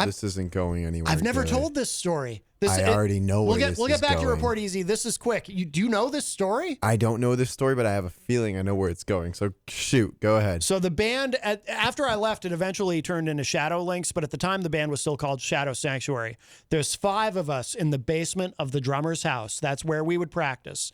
This isn't going anywhere. I've never good. told this story. I already know We'll where get this we'll is get back to your going. report, Easy. This is quick. Do you know this story? I don't know this story, but I have a feeling I know where it's going. So shoot, go ahead. So the band, after I left, it eventually turned into Shadow Links, but at the time the band was still called Shadow Sanctuary. There's 5 of us in the basement of the drummer's house. That's where we would practice.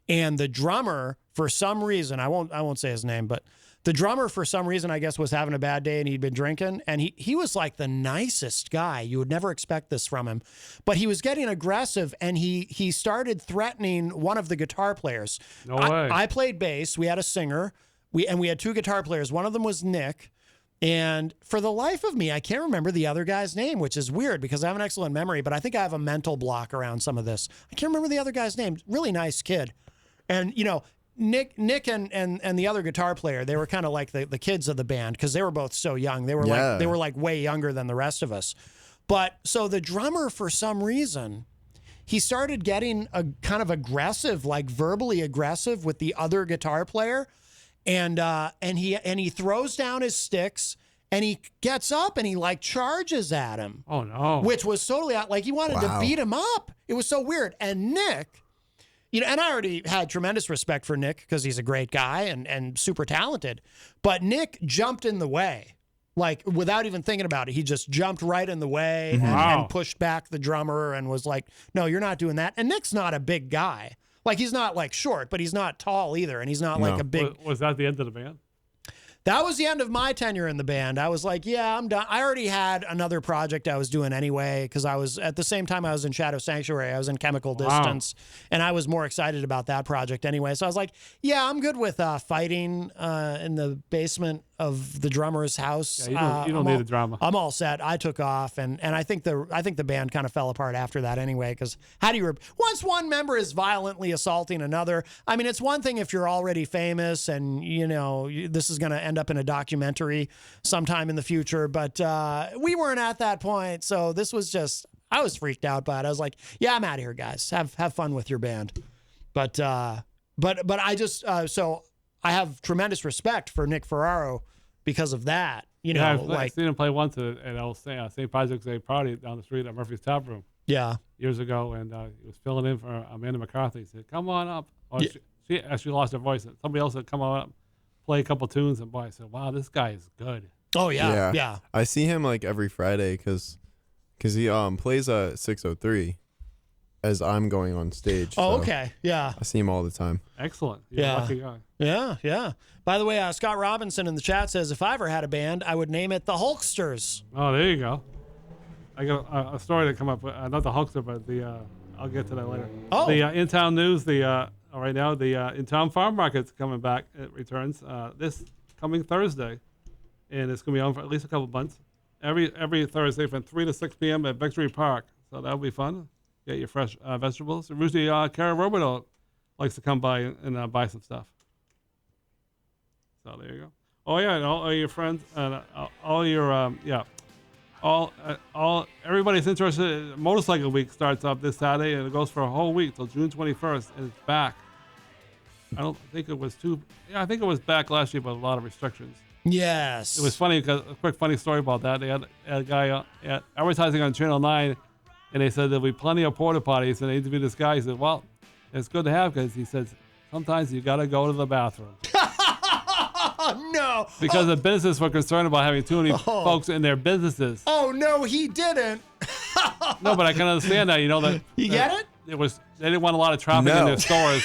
And the drummer, for some reason, I won't say his name, but the drummer, for some reason, I guess, was having a bad day and he'd been drinking. And he was like the nicest guy. You would never expect this from him. But he was getting aggressive and he started threatening one of the guitar players. No way. I played bass. We had a singer. We had 2 guitar players. One of them was Nick. And for the life of me, I can't remember the other guy's name, which is weird because I have an excellent memory, but I think I have a mental block around some of this. I can't remember the other guy's name. Really nice kid. And, you know, Nick and the other guitar player, they were kind of like the kids of the band because they were both so young. They were like way younger than the rest of us. But so the drummer, for some reason, he started getting a kind of aggressive, like verbally aggressive with the other guitar player. And he throws down his sticks and he gets up and he like charges at him. Oh no. Which was totally like he wanted to beat him up. It was so weird. And Nick, you know, and I already had tremendous respect for Nick because he's a great guy and super talented. But Nick jumped in the way, like without even thinking about it. He just jumped right in the way and pushed back the drummer and was like, no, you're not doing that. And Nick's not a big guy. Like he's not like short, but he's not tall either. And he's not like a big. Was that the end of the band? That was the end of my tenure in the band. I was like, yeah, I'm done. I already had another project I was doing anyway because I was, at the same time I was in Shadow Sanctuary, I was in Chemical Distance, and I was more excited about that project anyway. So I was like, yeah, I'm good with fighting in the basement of the drummer's house. Yeah, you don't need the drama. I'm all set. I took off, and I think the band kind of fell apart after that anyway. Because how do you once one member is violently assaulting another? I mean, it's one thing if you're already famous and you know this is going to end up in a documentary sometime in the future, but we weren't at that point, so this was just I was freaked out by it. I was like, yeah, I'm out of here, guys. Have fun with your band, but I just so I have tremendous respect for Nick Ferraro because of that. You know, I've seen him play once at St. Patrick's Day party down the street at Murphy's Tap Room. Yeah, years ago, and he was filling in for Amanda McCarthy. He said, "Come on up." Oh, yeah. She actually lost her voice. Somebody else had come on up, play a couple tunes, and boy, I said, "Wow, this guy is good." Oh yeah. I see him like every Friday because he plays a 603 as I'm going on stage. Oh, so okay, yeah. I see him all the time. Excellent. You're a lucky guy. Yeah. By the way, Scott Robinson in the chat says, if I ever had a band, I would name it the Hulksters. Oh, there you go. I got a story to come up with, not the Hulkster, but I'll get to that later. Oh. The in-town news, right now, the in-town farm market's coming back. It returns this coming Thursday, and it's going to be on for at least a couple months. Every Thursday from 3 to 6 p.m. at Victory Park. So that'll be fun. Get your fresh vegetables. Usually, Cara Robideau likes to come by and buy some stuff. So there you go. Oh yeah, and all your friends and all your everybody's interested. Motorcycle Week starts up this Saturday and it goes for a whole week till June 21st, and it's back. I don't think it was I think it was back last year, but a lot of restrictions. Yes. It was funny because a quick funny story about that. They had a guy advertising on Channel 9, and they said there'll be plenty of porta potties. And they interviewed this guy. He said, "Well, it's good to have because he says sometimes you got to go to the bathroom." No. Because the business were concerned about having too many folks in their businesses. Oh, no, he didn't. No, but I can understand that. You know that You get it? They didn't want a lot of traffic in their stores.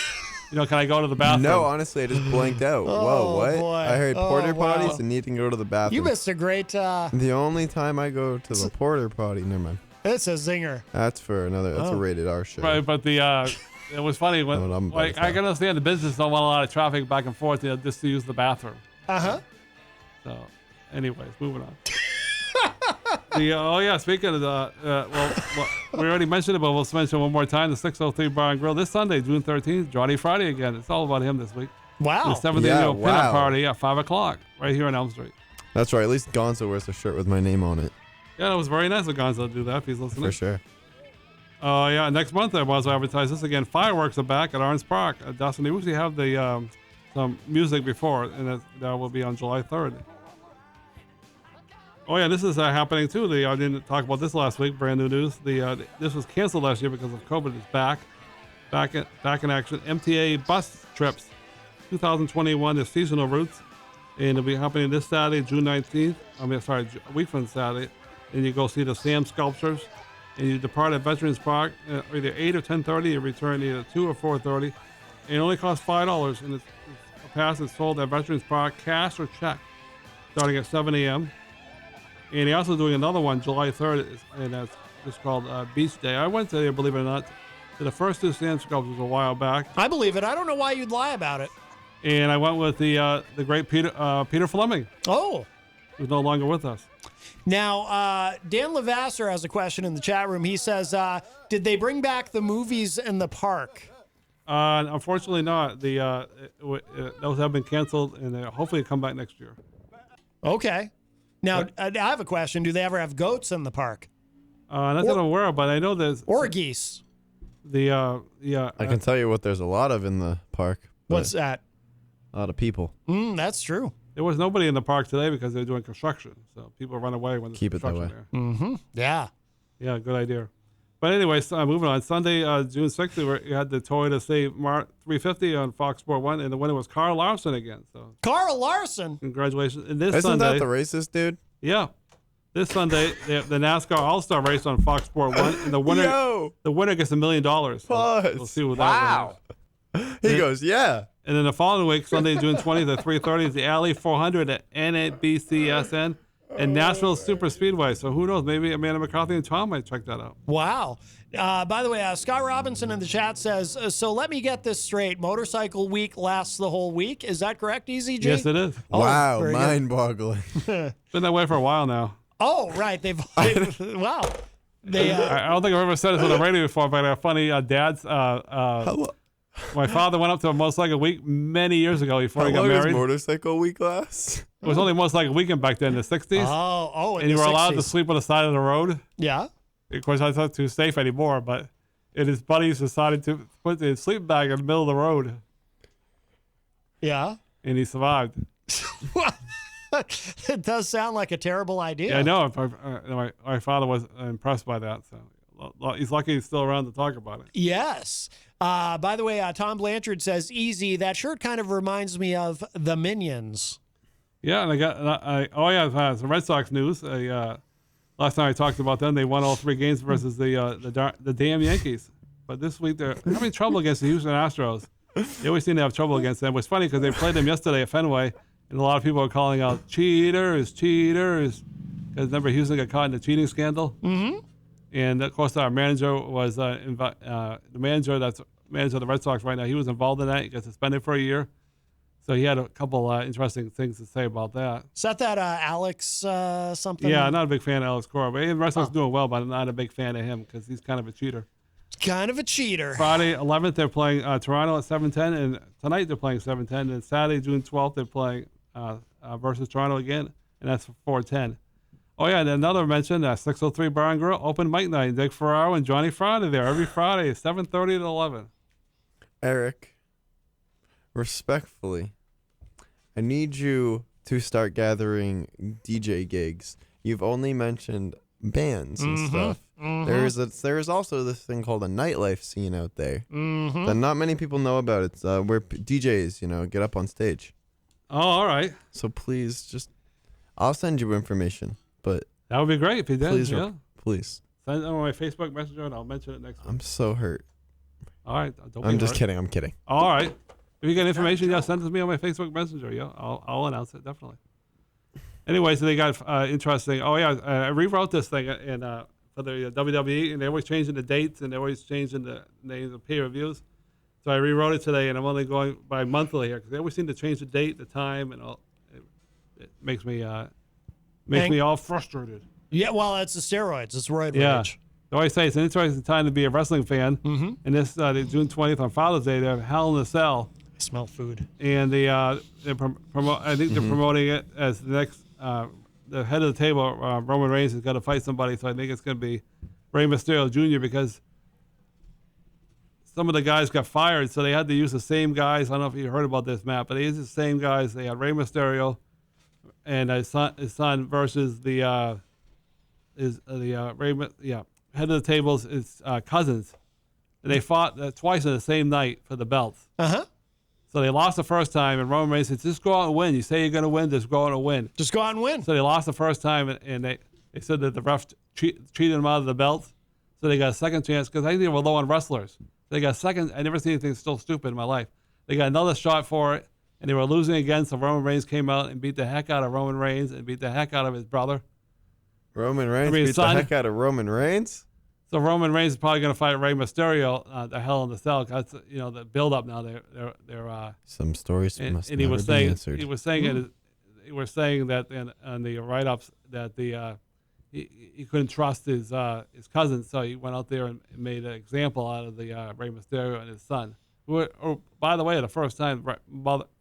You know, can I go to the bathroom? No, honestly, I just blanked out. Whoa, what? boy. I heard porter wow. potties and needing to go to the bathroom. You missed a great. The only time I go to the porter potty, never mind. It's a zinger. That's for another. That's a rated R show. Right, but it was funny when like I can understand the business don't want a lot of traffic back and forth, just to use the bathroom. So, anyways, moving on. Speaking of we already mentioned it, but we'll mention one more time. The 603 Bar and Grill this Sunday, June 13th, Johnny Friday again. It's all about him this week. Wow. The 7th annual pinup party at 5 o'clock right here on Elm Street. That's right. At least Gonzo wears a shirt with my name on it. Yeah, it was very nice of Gonzo to do that if he's listening. For sure. Next month I was advertise this again. Fireworks are back at Orange Park. Dustin, they usually have the some music before, and that will be on July 3rd. Oh yeah, this is happening too. I didn't talk about this last week. Brand new news. This was canceled last year because of COVID. It's back in action. MTA bus trips, 2021. The seasonal routes, and it'll be happening this Saturday, June 19th. A week from Saturday, and you go see the Sam sculptures, and you depart at Veterans Park either 8 or 10:30. You return either 2 or 4:30. And it only costs $5, and a pass is sold at Veterans Park, cash or check, starting at 7 a.m. And they're also doing another one July 3rd, and that's just called Beach Day. I went there, believe it or not, to the first two Sam sculptures a while back. I believe it. I don't know why you'd lie about it. And I went with the great Peter Fleming. Oh. Who's no longer with us. Now, Dan Lavasser has a question in the chat room. He says, did they bring back the movies in the park? Unfortunately not. Those have been canceled, and they'll hopefully come back next year. Okay. Now, I have a question. Do they ever have goats in the park? Not that I'm aware of, but I know there's... Or geese. I can tell you what there's a lot of in the park. What's that? A lot of people. That's true. There was nobody in the park today because they're doing construction. So people run away when there's construction there. Mm-hmm. Yeah. Yeah, good idea. But anyway, moving on. Sunday, June 6th, we had the Toyota Save Mart 350 on Fox Sport 1, and the winner was Carl Larson again. So Carl Larson? Congratulations. And Isn't Sunday, that the racist dude? Yeah. This Sunday, the NASCAR All-Star race on Fox Sport 1, and the winner gets $1 million. So we'll see what that is. He goes, yeah. And then the following week, Sunday, June 20th at 3:30 is the Alley 400 at NBCSN and Nashville Super Speedway. So who knows? Maybe Amanda McCarthy and Tom might check that out. Wow. By the way, Scott Robinson in the chat says, so let me get this straight. Motorcycle Week lasts the whole week. Is that correct, EZG? Yes, it is. Oh, wow, mind-boggling. Been that way for a while now. Oh, right. Wow. I don't think I've ever said this on the radio before, but a funny dad's... my father went up to a motorcycle week many years ago before he got married. How long does motorcycle week last? It was only motorcycle weekend back then in the 60s. Oh, and you were allowed to sleep on the side of the road. Yeah. Of course, that's not too safe anymore, but his buddies decided to put the sleeping bag in the middle of the road. Yeah. And he survived. It does sound like a terrible idea. Yeah, I know. My father was impressed by that, so he's lucky he's still around to talk about it. Yes. By the way, Tom Blanchard says, easy, that shirt kind of reminds me of the Minions. Yeah, and the Red Sox news. Last time I talked about them, they won all 3 games versus the damn Yankees. But this week they're having trouble against the Houston Astros. They always seem to have trouble against them. It was funny because they played them yesterday at Fenway, and a lot of people are calling out cheaters. Because remember Houston got caught in the cheating scandal. Mm-hmm. And of course, our manager was the manager that's manager of the Red Sox right now. He was involved in that. He got suspended for a year. So he had a couple interesting things to say about that. Is that Alex something? Yeah, I'm not a big fan of Alex Cora. But the Red Sox doing well, but I'm not a big fan of him because he's kind of a cheater. Kind of a cheater. Friday 11th, they're playing Toronto at 7:10, and tonight they're playing 7:10. And Saturday, June 12th, they're playing versus Toronto again, and that's for 4:10. Oh, yeah, and another mention, 603 Bar and Grill, open mic night. Dick Ferraro and Johnny Friday there every Friday, 7:30 to 11. Eric, respectfully, I need you to start gathering DJ gigs. You've only mentioned bands and stuff. Mm-hmm. There's also this thing called a nightlife scene out there that not many people know about. It's where DJs, get up on stage. Oh, all right. So please, I'll send you information, but that would be great if you did. Please, yeah. Please. Send it on my Facebook Messenger, and I'll mention it next week. I'm so hurt. All right. Don't I'm be just hurt. kidding. I'm kidding. All right. If you get information, send it to me on my Facebook Messenger. Yeah, I'll announce it definitely. Anyway, so they got interesting. Oh yeah, I rewrote this thing for the WWE, and they're always changing the dates and they're always changing the names of pay-per-views. So I rewrote it today, and I'm only going by monthly here because they always seem to change the date, the time, and all. It makes me all frustrated. Yeah, well, it's the steroids. It's roid Yeah. rage. So I say it's an interesting time to be a wrestling fan. Mm-hmm. And this the June 20th on Father's Day, they have Hell in a Cell. I smell food. And I think they're promoting it as the next the head of the table. Roman Reigns is going to fight somebody, so I think it's going to be Rey Mysterio Jr. because some of the guys got fired, so they had to use the same guys. I don't know if you heard about this, Matt, but they used the same guys. They had Rey Mysterio and his son versus the head of the tables is cousins. And they fought twice in the same night for the belts. Uh-huh. So they lost the first time, and Roman Reigns said, just go out and win. You say you're going to win, just go out and win. Just go out and win. So they lost the first time, and they said that the ref cheated them out of the belts. So they got a second chance, because I think they were low on wrestlers. They got a second. I never seen anything so stupid in my life. They got another shot for it, and they were losing again, so Roman Reigns came out and beat the heck out of Roman Reigns and beat the heck out of his brother. Roman Reigns beat the heck out of Roman Reigns? So Roman Reigns is probably going to fight Rey Mysterio, the Hell in the Cell. That's the build up now. They're some stories and, must and never be answered. He was saying that on the write ups that he couldn't trust his cousin, so he went out there and made an example out of the Rey Mysterio and his son. Who, by the way, the first time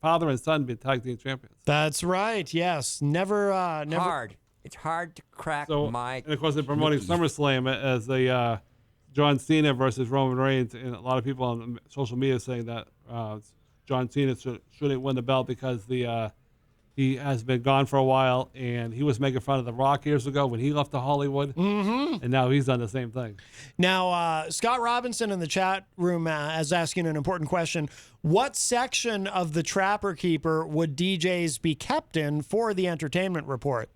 father and son been tag team champions. That's right. Yes. Never. Hard. It's hard to crack my. And of course, they're promoting SummerSlam as the John Cena versus Roman Reigns, and a lot of people on social media saying that John Cena shouldn't win the belt because he has been gone for a while, and he was making fun of The Rock years ago when he left to Hollywood, and now he's done the same thing. Now, Scott Robinson in the chat room is asking an important question. What section of the Trapper Keeper would DJs be kept in for the entertainment report?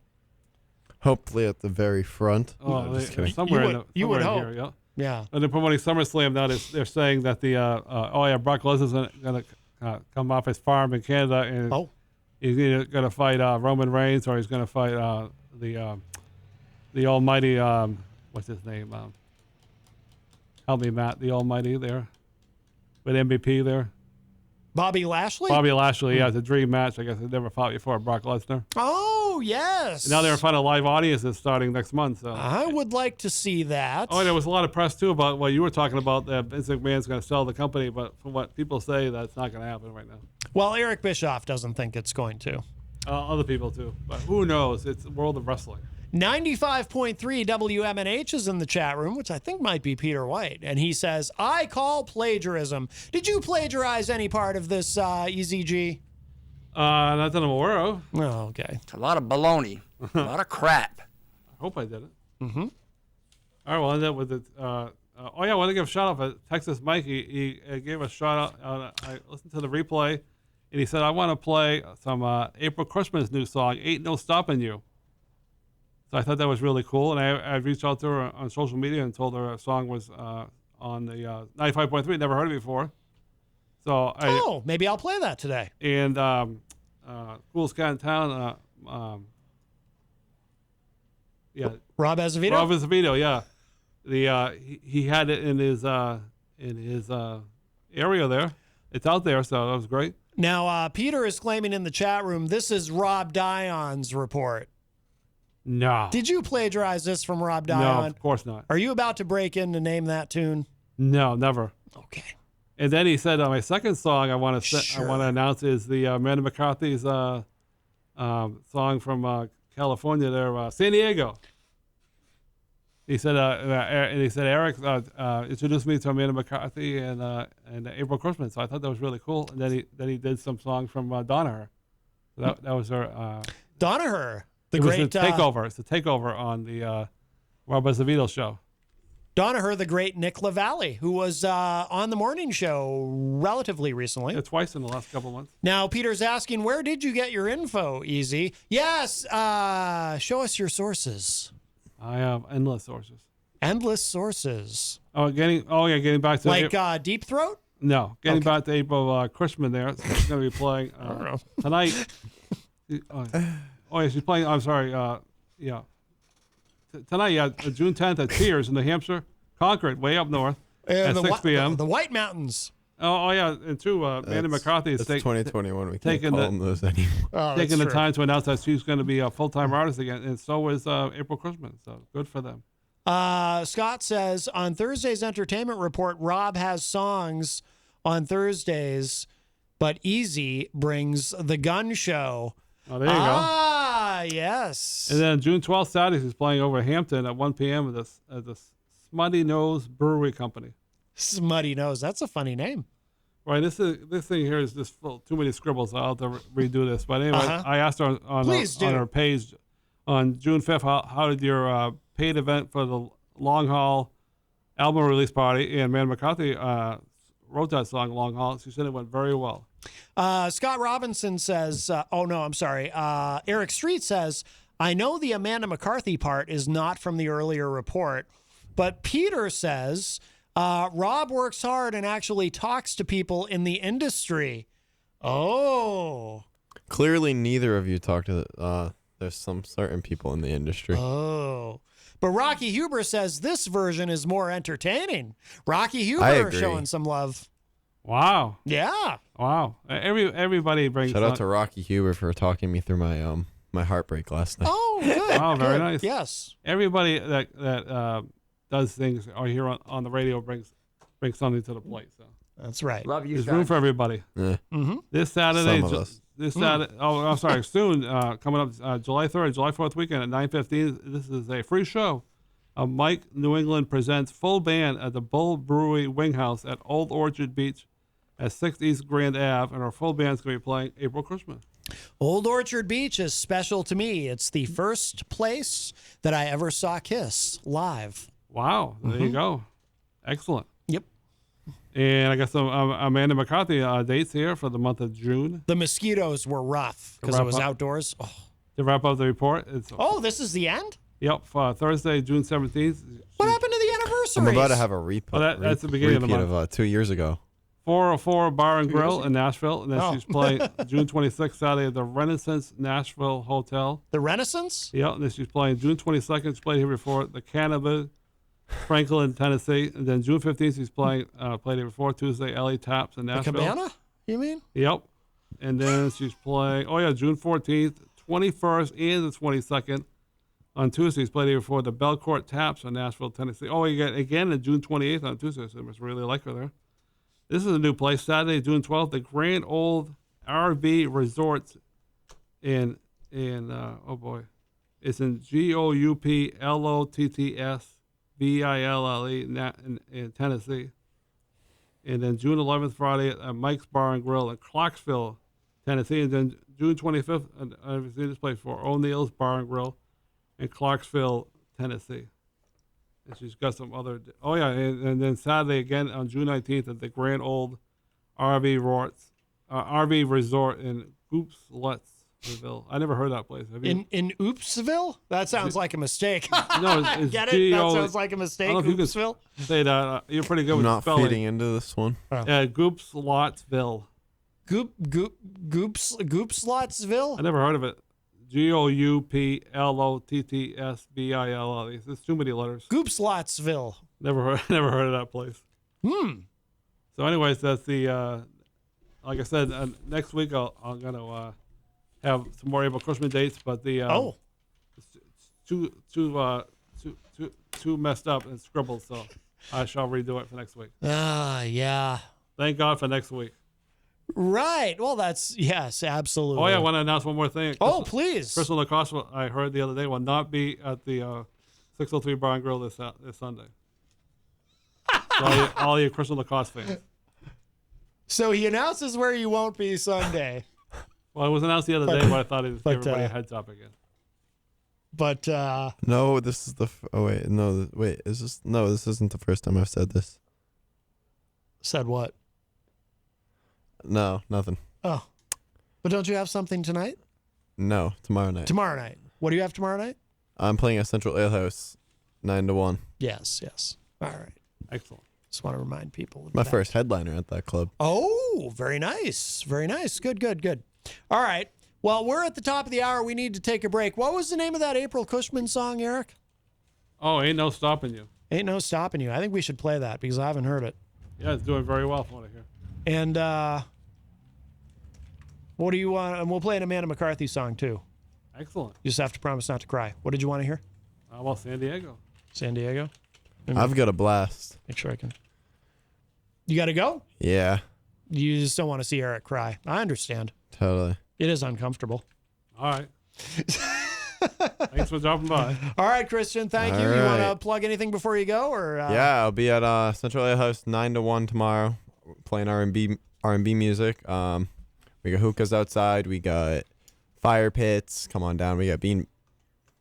Hopefully at the very front. Oh, No, just kidding. Somewhere you would hope. Here, yeah. Yeah. And they're promoting SummerSlam now. They're saying that Brock Lesnar's going to come off his farm in Canada, and he's either going to fight Roman Reigns or he's going to fight the Almighty. What's his name? Help me, Matt. The Almighty there, with MVP there. Bobby Lashley? Bobby Lashley, yeah, it's a dream match. I guess they never fought before. Brock Lesnar. Oh, yes. And now they're in front of live audiences starting next month. So I would like to see that. Oh, there was a lot of press too about what you were talking about. That Vince McMahon's going to sell the company, but from what people say, that's not going to happen right now. Well, Eric Bischoff doesn't think it's going to. Other people too, but who knows? It's the world of wrestling. 95.3 WMNH is in the chat room, which I think might be Peter White. And he says, I call plagiarism. Did you plagiarize any part of this, EZG? Not that I'm aware of. Oh, okay. It's a lot of baloney. A lot of crap. I hope I did it. Mm-hmm. All right, we'll end up with it. I want to give a shout out to Texas Mike. He gave a shout out. I listened to the replay, and he said, I want to play some April Christmas new song, Ain't No Stopping You. So I thought that was really cool, and I reached out to her on social media and told her a song was on the 95.3. Never heard it before. So maybe I'll play that today. And coolest guy in town, Rob Azevedo. Rob Azevedo, yeah. He had it in his area there. It's out there, so that was great. Now Peter is claiming in the chat room this is Rob Dion's report. No. Did you plagiarize this from Rob Dion? No, of course not. Are you about to break in to name that tune? No, never. Okay. And then he said, my second song I want to announce is the Amanda McCarthy's song from California there, San Diego. He said, Eric introduced me to Amanda McCarthy and April Christmas. So I thought that was really cool. And then he did some songs from Donna. So that was her. Donna. It was a takeover. It's a takeover on the Rob Azevedo show. Donna, the great Nick LaValle, who was on the morning show relatively recently. Yeah, twice in the last couple of months. Now, Peter's asking, where did you get your info, Easy? Yes, show us your sources. I have endless sources. Endless sources. Getting back to Like Deep Throat? getting back to April Cushman there. So she's going to be playing tonight. She's playing. I'm sorry. Tonight, June 10th at Piers in New Hampshire, Concord, way up north, at 6 p.m. The White Mountains. And too, Mandy McCarthy is 2021. We can't taking call them those anymore. Taking the time to announce that she's going to be a full-time artist again, and so is April Cushman. So good for them. Scott says, on Thursday's entertainment report, Rob has songs on Thursdays, but Easy brings the gun show. Oh, there you go. Yes. And then June 12th, Saturday, he's playing over Hampton at 1 p.m. at the Smutty Nose Brewery Company. Smutty Nose. That's a funny name. Right. This thing here is just full, too many scribbles. I'll have to redo this. But anyway, I asked her on her page on June 5th, how did your paid event for the Long Haul album release party, and Man McCarthy wrote that song, Long Haul. She said it went very well. Scott Robinson says, Eric Street says, I know the Amanda McCarthy part is not from the earlier report, but Peter says, Rob works hard and actually talks to people in the industry. Oh. Clearly, neither of you talk to there's some certain people in the industry. Oh. But Rocky Huber says this version is more entertaining. Rocky Huber showing some love. Wow. Yeah. Wow. Everybody brings. Shout out to Rocky Huber for talking me through my my heartbreak last night. Oh, good. Wow, very nice. Yes. Everybody that does things or here on the radio brings something to the plate. So that's right. Love you. There's room for everybody. Yeah. Mm-hmm. This Saturday. Some of us. This Saturday. Oh, I'm sorry. Soon, coming up, July 3rd, July 4th weekend at 9:15. This is a free show. Mike New England presents full band at the Bull Brewery Wing House at Old Orchard Beach at 6th East Grand Ave, and our full band's going to be playing April Cushman. Old Orchard Beach is special to me. It's the first place that I ever saw Kiss live. Wow. There you go. Excellent. Yep. And I got some Amanda McCarthy dates here for the month of June. The mosquitoes were rough because it was outdoors. Oh. To wrap up the report. This is the end? Yep. Thursday, June 17th. What happened to the anniversary? I'm about to have a repeat. That's the beginning of the month. Of 2 years ago. 404 Bar and Grill in Nashville. And then she's playing June 26th, Saturday at the Renaissance Nashville Hotel. The Renaissance? Yep. And then she's playing June 22nd. She played here before. The Cannabis, Franklin, Tennessee. And then June 15th, she's played here before. Tuesday, LA Taps in Nashville. The Cabana, you mean? Yep. And then she's playing, June 14th, 21st, and the 22nd. On Tuesday, he's played here before the Belcourt Taps in Nashville, Tennessee. You get again on June 28th on Tuesday, so I must really like her there. This is a new place. Saturday, June 12th, the Grand Old RV Resorts it's in Gouplottsville in Tennessee. And then June 11th, Friday at Mike's Bar and Grill in Clarksville, Tennessee. And then June 25th, I've seen this place before, O'Neill's Bar and Grill in Clarksville, Tennessee. And she's got some other. And then Saturday again on June 19th at the Grand Old RV Resort in Gouplottsville. I never heard that place. Have you? In Oopsville? That sounds like a mistake. No, it's Get it? That sounds like a mistake. Oopsville. Say that. You're pretty good I'm with not spelling. feeding into this one. Gouplottsville. Goopslottsville? I never heard of it. Gouplottsville. There's too many letters. Goopslottsville. Never heard of that place. So, anyways, that's the. Like I said, next week I'm gonna have some more April Cushman dates, but the it's too messed up and scribbled, so I shall redo it for next week. Yeah. Thank God for next week. Right. Well, yes, absolutely. I want to announce one more thing. Please. Crystal Lacoste, I heard the other day, will not be at the 603 Bar and Grill this Sunday. So all you Crystal Lacoste fans. So he announces where you won't be Sunday. Well, it was announced the other day, but I thought it'd give everybody a heads up again. But no, this is the. Is this? No, this isn't the first time I've said this. Said what? No, nothing. Oh, but don't you have something tonight? No, tomorrow night. Tomorrow night. What do you have tomorrow night? I'm playing at Central Ale House 9 to 1. Yes. All right. Excellent. Just want to remind people. Of My that. first headliner at that club. Oh, very nice. Very nice. Good. All right. Well, we're at the top of the hour. We need to take a break. What was the name of that April Cushman song, Eric? Oh, Ain't No Stopping You. Ain't No Stopping You. I think we should play that because I haven't heard it. Yeah, it's doing very well from what I hear. And what do you want? And we'll play an Amanda McCarthy song, too. Excellent. You just have to promise not to cry. What did you want to hear? Well, San Diego. San Diego? I've got a blast. Make sure I can. You got to go? Yeah, You just don't want to see Eric cry. I understand. totally. It is uncomfortable. All right. Thanks for dropping by. All right, Christian, thank you. All You want to right. plug anything before you go? Or Yeah, I'll be at Central Ale House 9 to 1 tomorrow, playing R&B music. We got hookahs outside. We got fire pits. Come on down. We got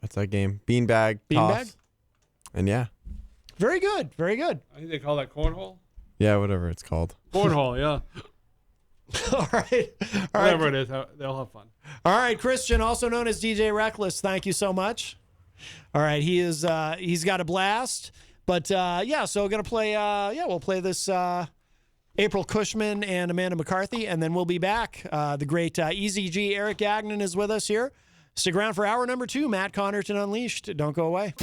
what's that game? Beanbag toss. And yeah. Very good. Very good. I think they call that cornhole. Yeah, whatever it's called. Cornhole, yeah. All right. Whatever it is, they'll have fun. All right, Christian, also known as DJ Reckless. Thank you so much. All right, he's got a blast. But so gonna play. We'll play this April Cushman and Amanda McCarthy, and then we'll be back. The great Easy G Eric Gagnon is with us here. Stick around for hour number 2. Matt Connarton Unleashed. Don't go away.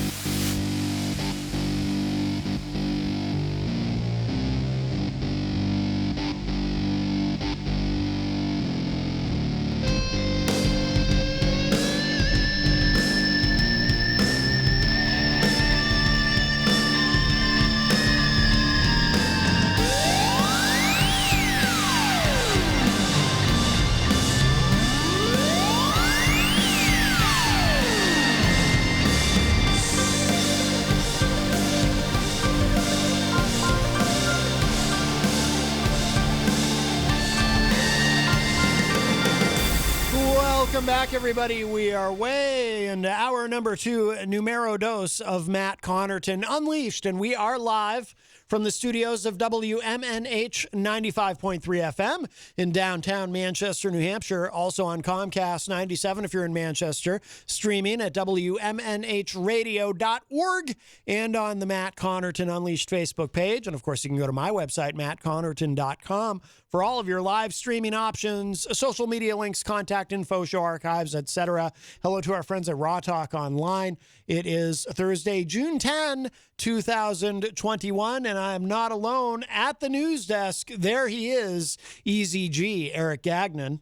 Welcome back, everybody. We are way into hour number 2, numero dos of Matt Connarton Unleashed, and we are live from the studios of WMNH 95.3 FM in downtown Manchester, New Hampshire. Also on Comcast 97 if you're in Manchester. Streaming at WMNHradio.org and on the Matt Connarton Unleashed Facebook page. And, of course, you can go to my website, mattconnerton.com, for all of your live streaming options, social media links, contact info, show archives, etc. Hello to our friends at Raw Talk Online. It is Thursday, June 10, 2021, and I am not alone at the news desk. There he is, Easy G, Eric Gagnon.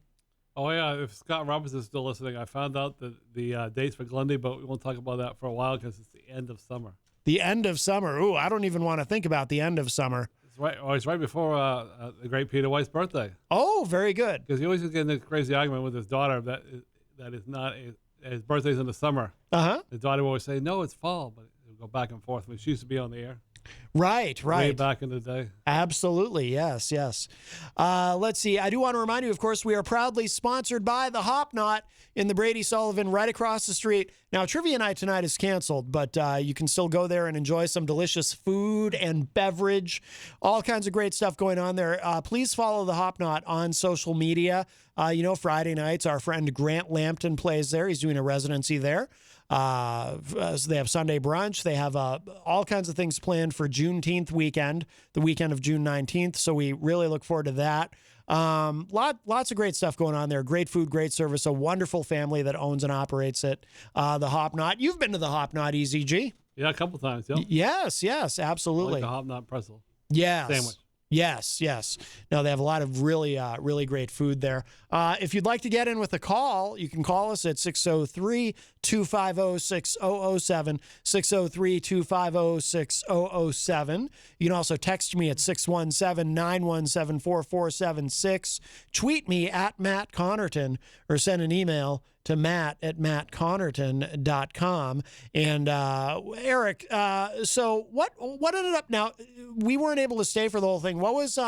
Oh, yeah. If Scott Roberts is still listening, I found out that the dates for Glendale, but we won't talk about that for a while because it's the end of summer. The end of summer. Ooh, I don't even want to think about the end of summer. It's right. Oh, it's right before the great Peter White's birthday. Oh, very good. Because he always gets in this crazy argument with his daughter that is not his birthday's in the summer. Uh-huh. His daughter will always say, no, it's fall, but it'll go back and forth. She used to be on the air. Right. Way back in the day. Absolutely. Yes. Let's see. I do want to remind you, of course, we are proudly sponsored by the Hop Knot in the Brady Sullivan right across the street. Now, trivia night tonight is canceled, but you can still go there and enjoy some delicious food and beverage. All kinds of great stuff going on there. Please follow the Hop Knot on social media. Friday nights, our friend Grant Lampton plays there. He's doing a residency there. They have Sunday brunch. They have all kinds of things planned for Juneteenth weekend, the weekend of June 19th. So we really look forward to that. Lots of great stuff going on there. Great food, great service. A wonderful family that owns and operates it. The Hop Knot. You've been to the Hop Knot, Easy G. Yeah, a couple times. Yep. Yes, absolutely. I like the Hop Knot pretzel. Yes. Sandwich. Yes. No, they have a lot of really great food there. If you'd like to get in with a call, you can call us at 603-250-6007, 603-250-6007. You can also text me at 617-917-4476. Tweet me at Matt Connarton or send an email to matt@mattconnerton.com. And Eric, so what ended up now? We weren't able to stay for the whole thing. What was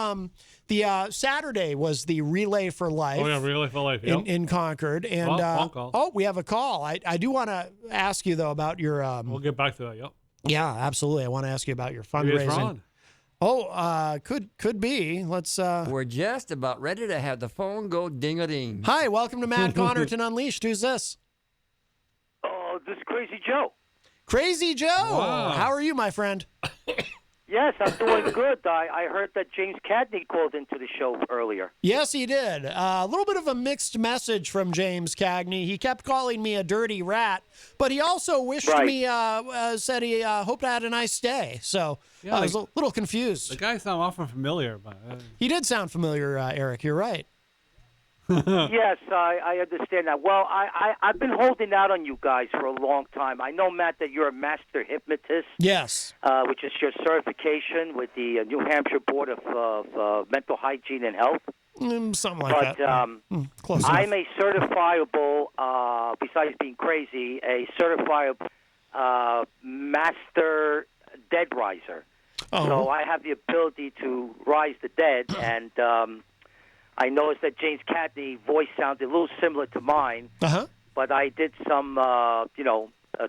the Saturday was the Relay for Life. Oh, yeah, Relay for Life. Yep. In Concord. And phone call. We have a call. I do want to ask you though about your we'll get back to that. Yep. Yeah, absolutely. I want to ask you about your Maybe it's fundraising. Ron. Oh, could be. Let's We're just about ready to have the phone go ding-a-ding. Hi, welcome to Matt Connarton Unleashed. Who's this? Oh, this is Crazy Joe. Crazy Joe, how are you, my friend? Yes, I'm doing good. I heard that James Cagney called into the show earlier. Yes, he did. A little bit of a mixed message from James Cagney. He kept calling me a dirty rat, but he also wished me, said he hoped I had a nice day. So I was a little confused. The guy sounded awful familiar, but He did sound familiar, Eric. You're right. Yes, I understand that. Well, I've been holding out on you guys for a long time. I know, Matt, that you're a master hypnotist. Yes. Which is your certification with the New Hampshire Board of Mental Hygiene and Health. Something like that. Close enough. I'm a certifiable, besides being crazy, a certifiable master dead riser. Oh. So I have the ability to rise the dead, and I noticed that James Cagney's voice sounded a little similar to mine, but I did some,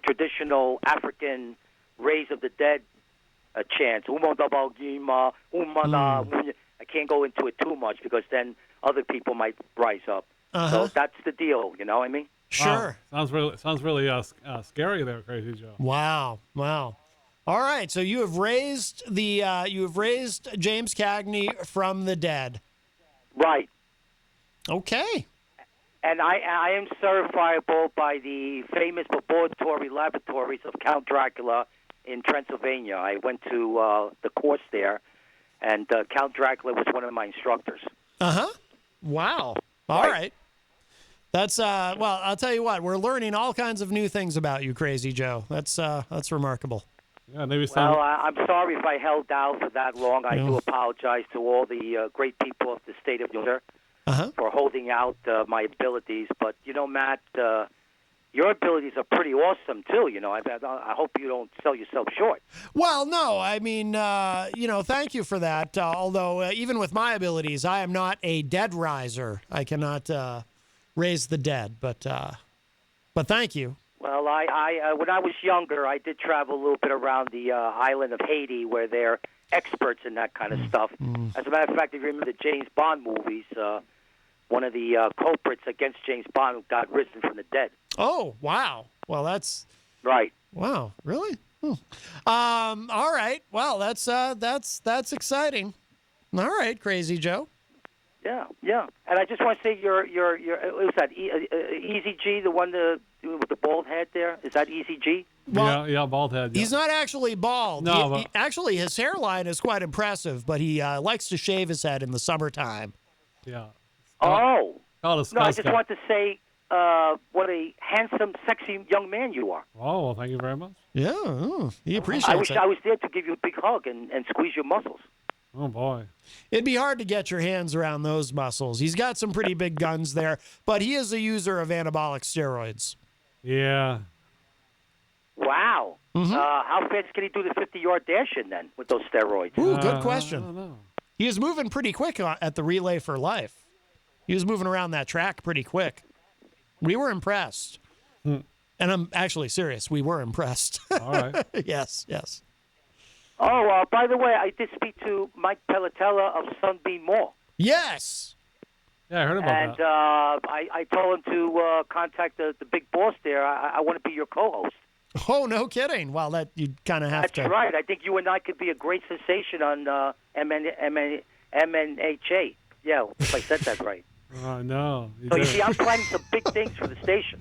traditional African raise of the dead chants. I can't go into it too much because then other people might rise up. So that's the deal, you know what I mean? Sure. Wow. Sounds really scary there, Crazy Joe. Wow. All right, so you have raised James Cagney from the dead. Right. Okay. And I am certifiable by the famous laboratories of Count Dracula in Transylvania. I went to the course there, and Count Dracula was one of my instructors. Wow. All right. That's well, I'll tell you what, we're learning all kinds of new things about you, Crazy Joe. That's remarkable. Yeah, maybe Well, I'm sorry if I held out for that long. I do apologize to all the great people of the state of New Hampshire for holding out my abilities. But, you know, Matt, your abilities are pretty awesome, too. You know, I hope you don't sell yourself short. Well, no, I mean, thank you for that. Although, even with my abilities, I am not a dead riser. I cannot raise the dead, but thank you. Well, I when I was younger, I did travel a little bit around the island of Haiti, where they're experts in that kind of stuff. As a matter of fact, if you remember the James Bond movies, one of the culprits against James Bond got risen from the dead. Oh, wow. Well, that's right. Wow, really? All right. Well, that's exciting. All right, Crazy Joe. Yeah. And I just want to say, it was that Easy G, the one with the bald head there. Is that Easy G? Well, yeah, bald head. Yeah. He's not actually bald. No, actually, his hairline is quite impressive, but he likes to shave his head in the summertime. Yeah. Oh. No, I just want to say what a handsome, sexy young man you are. Oh, well, thank you very much. Yeah, he appreciates I wish it. I was there to give you a big hug and squeeze your muscles. Oh, boy. It'd be hard to get your hands around those muscles. He's got some pretty big guns there, but he is a user of anabolic steroids. Yeah. Wow. How fast can he do the 50-yard dash in then with those steroids? Ooh, good question. I don't know. He was moving pretty quick at the Relay for Life. He was moving around that track pretty quick. We were impressed. And I'm actually serious. We were impressed. All right. Yes. Oh, by the way, I did speak to Mike Pellatella of Sunbeam Mall. Yes. Yeah, I heard about and, that. I told him to contact the big boss there. I want to be your co-host. Oh, no kidding. Well, that you kind of have to. That's right. I think you and I could be a great sensation on MNHA. Yeah, if I said that right. Oh, no. So you see, I'm planning some big things for the station,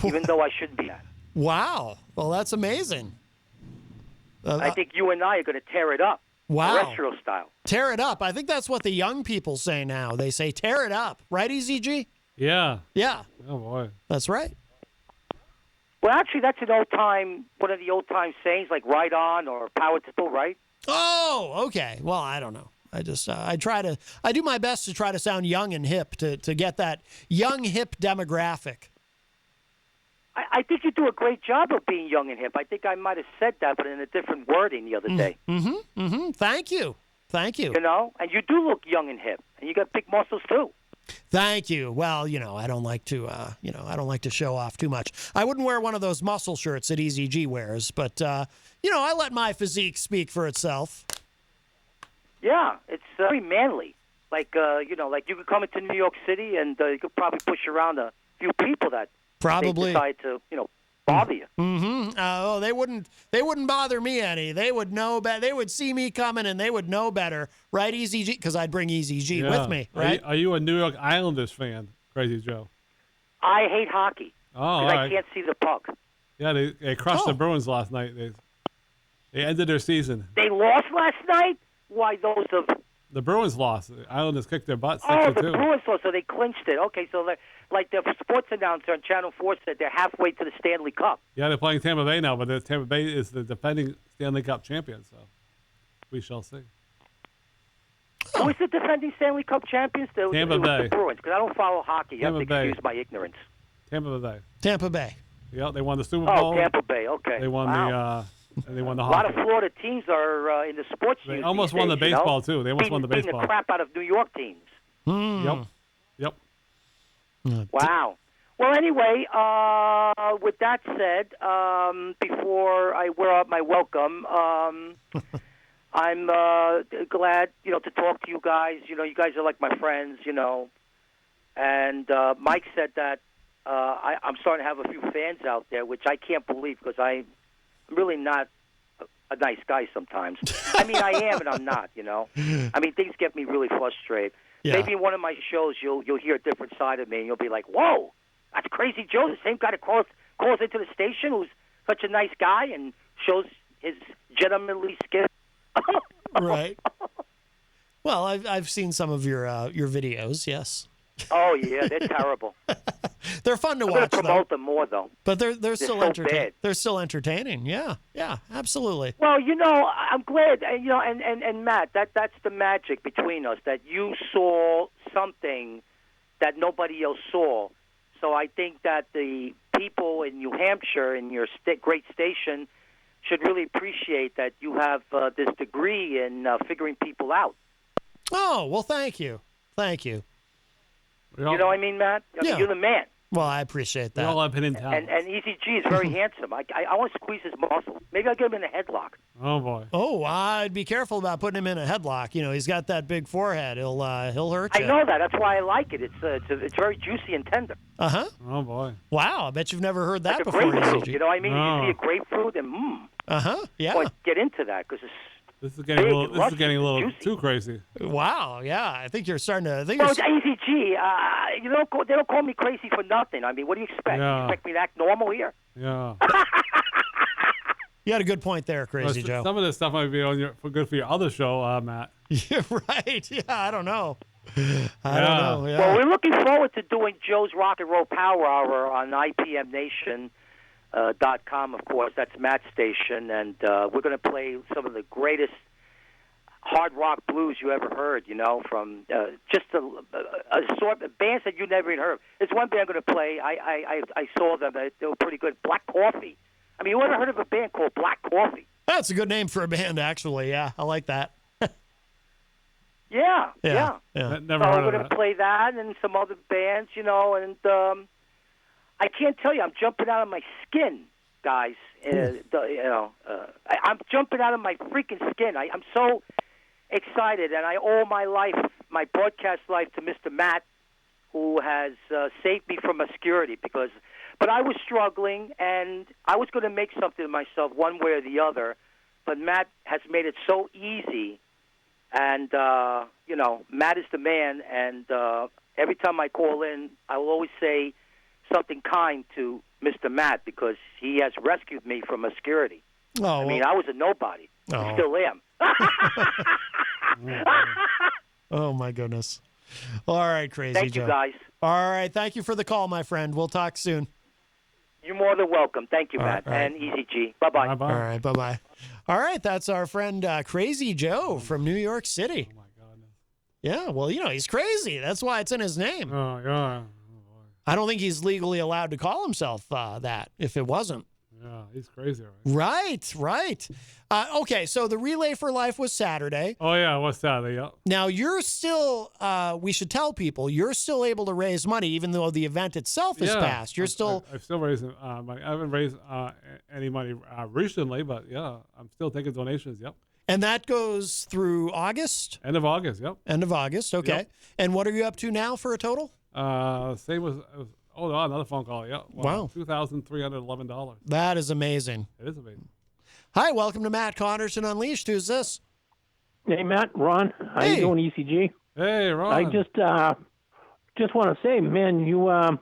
even though I shouldn't be that. Wow. Well, that's amazing. I think you and I are going to tear it up. Wow. Terrestrial style. Tear it up. I think that's what the young people say now. They say tear it up. Right, EZG? Yeah. Yeah. Oh, boy. That's right. Well, actually, that's one of the old-time sayings, like ride on or power to the right. Oh, okay. Well, I don't know. I just, I do my best to try to sound young and hip to get that young, hip demographic. I think you do a great job of being young and hip. I think I might have said that, but in a different wording the other day. Thank you. You know, and you do look young and hip, and you got big muscles too. Thank you. Well, I don't like to, I don't like to show off too much. I wouldn't wear one of those muscle shirts that EZG wears, but I let my physique speak for itself. Yeah, it's very manly. Like like you could come into New York City and you could probably push around a few people that probably they decide to, bother you. Mm-hmm. Oh, they wouldn't bother me any. They would know better. They would see me coming and they would know better, right? Easy G, because I'd bring Easy G with me, right? Are you a New York Islanders fan, Crazy Joe? I hate hockey Oh, because I can't see the puck. Yeah, they crushed the Bruins last night. They ended their season. They lost last night? Why, those of... The Bruins lost. The Islanders kicked their butts. Oh, 6-2. the Bruins lost, so they clinched it. Okay, so like the sports announcer on Channel 4 said, they're halfway to the Stanley Cup. Yeah, they're playing Tampa Bay now, but Tampa Bay is the defending Stanley Cup champion, so we shall see. Who is the defending Stanley Cup champions? Tampa Bay. The Bruins, because I don't follow hockey. You Tampa have to Bay. excuse my ignorance. Tampa Bay. Tampa Bay. Yeah, they won the Super Bowl. Oh, Tampa Bay, okay. They won they won the A hockey. lot of Florida teams are in the sports They news almost these won the days, you know? baseball, too. They almost won the Beating baseball. the crap out of New York teams. Yep. Wow. Well, anyway, with that said, before I wear out my welcome, I'm glad, to talk to you guys. You guys are like my friends, And Mike said that I'm starting to have a few fans out there, which I can't believe because I'm really not a nice guy sometimes. I mean, I am and I'm not, I mean, things get me really frustrated. Yeah. Maybe in one of my shows you'll hear a different side of me and you'll be like, whoa, that's Crazy Joe, the same guy that calls into the station who's such a nice guy and shows his gentlemanly skill. Right. Well, I've seen some of your videos, yes. Oh, yeah, they're terrible. They're fun to I'm watch, going to promote them more, though. But they're still so entertaining. bad. They're still entertaining. Yeah, absolutely. Well, I'm glad, and Matt, that's the magic between us, that you saw something that nobody else saw. So I think that the people in New Hampshire, in your great station, should really appreciate that you have this degree in figuring people out. Oh, well, thank you. Thank you. You know what I mean, Matt? I mean, Yeah. you're the man. Well, I appreciate We that. all have hidden talents. And Easy G is very handsome. I want to squeeze his muscle. Maybe I'll get him in a headlock. Oh, boy. Oh, I'd be careful about putting him in a headlock. He's got that big forehead. He'll hurt you. I know that. That's why I like it. It's very juicy and tender. Uh-huh. Oh, boy. Wow, I bet you've never heard that Like a before, grapefruit. ECG. You know what I mean? No. You see a grapefruit and Uh-huh, yeah. Boy, get into that because it's This is getting big a little. and This is getting a luscious little and juicy. too crazy. Wow, yeah. I think you're starting to... Well, it's Easy G. They don't call me crazy for nothing. I mean, what do you expect? Yeah. You expect me to act normal here? Yeah. You had a good point there, Well, Crazy Joe. Some of this stuff might be good for your other show, Matt. You're right. Yeah, I don't know. I Yeah. don't know. Yeah. Well, we're looking forward to doing Joe's Rock and Roll Power Hour on IPMNation.com, of course. That's Matt's station. And we're going to play some of the greatest hard rock blues you ever heard, from just a sort of bands that you never even heard of. There's one band I'm going to play. I saw them. They were pretty good. Black Coffee. I mean, you ever heard of a band called Black Coffee? That's a good name for a band, actually. Yeah, I like that. Yeah. Yeah. Never So heard we're of going that. to play that and some other bands, and I can't tell you, I'm jumping out of my skin, guys. I'm jumping out of my freaking skin. I'm so excited, and I owe my life, my broadcast life, to Mr. Matt, who has saved me from obscurity. But I was struggling, and I was going to make something of myself one way or the other, but Matt has made it so easy. And, Matt is the man, and every time I call in, I will always say something kind to Mr. Matt because he has rescued me from obscurity. Oh, I mean, I was a nobody. Oh. I still am. Oh, my goodness. All right, Crazy Thank Joe. you, guys. All right, thank you for the call, my friend. We'll talk soon. You're more than welcome. Thank you, All Matt. right, all right. And Easy G. Bye-bye. All right, bye-bye. All right, that's our friend Crazy Joe from New York City. Oh, my goodness. Yeah, well, he's crazy. That's why it's in his name. Oh, yeah. I don't think he's legally allowed to call himself that if it wasn't. Yeah, he's crazy, right? Right. Okay, so the Relay for Life was Saturday. Oh, yeah, what's that? Yeah. Now, you're still, we should tell people, you're still able to raise money even though the event itself is past. You're still... I've still raised money. I haven't raised any money recently, but, yeah, I'm still taking donations, yep. And that goes through August? End of August, yep. End of August, okay. Yep. And what are you up to now for a total? Same was Oh, another phone call. Yeah. Wow. $2,311. That is amazing. It is amazing. Hi, welcome to Matt Connarton Unleashed. Who's this? Hey, Matt, Ron. How you doing, ECG? Hey, Ron. I just want to say, man, you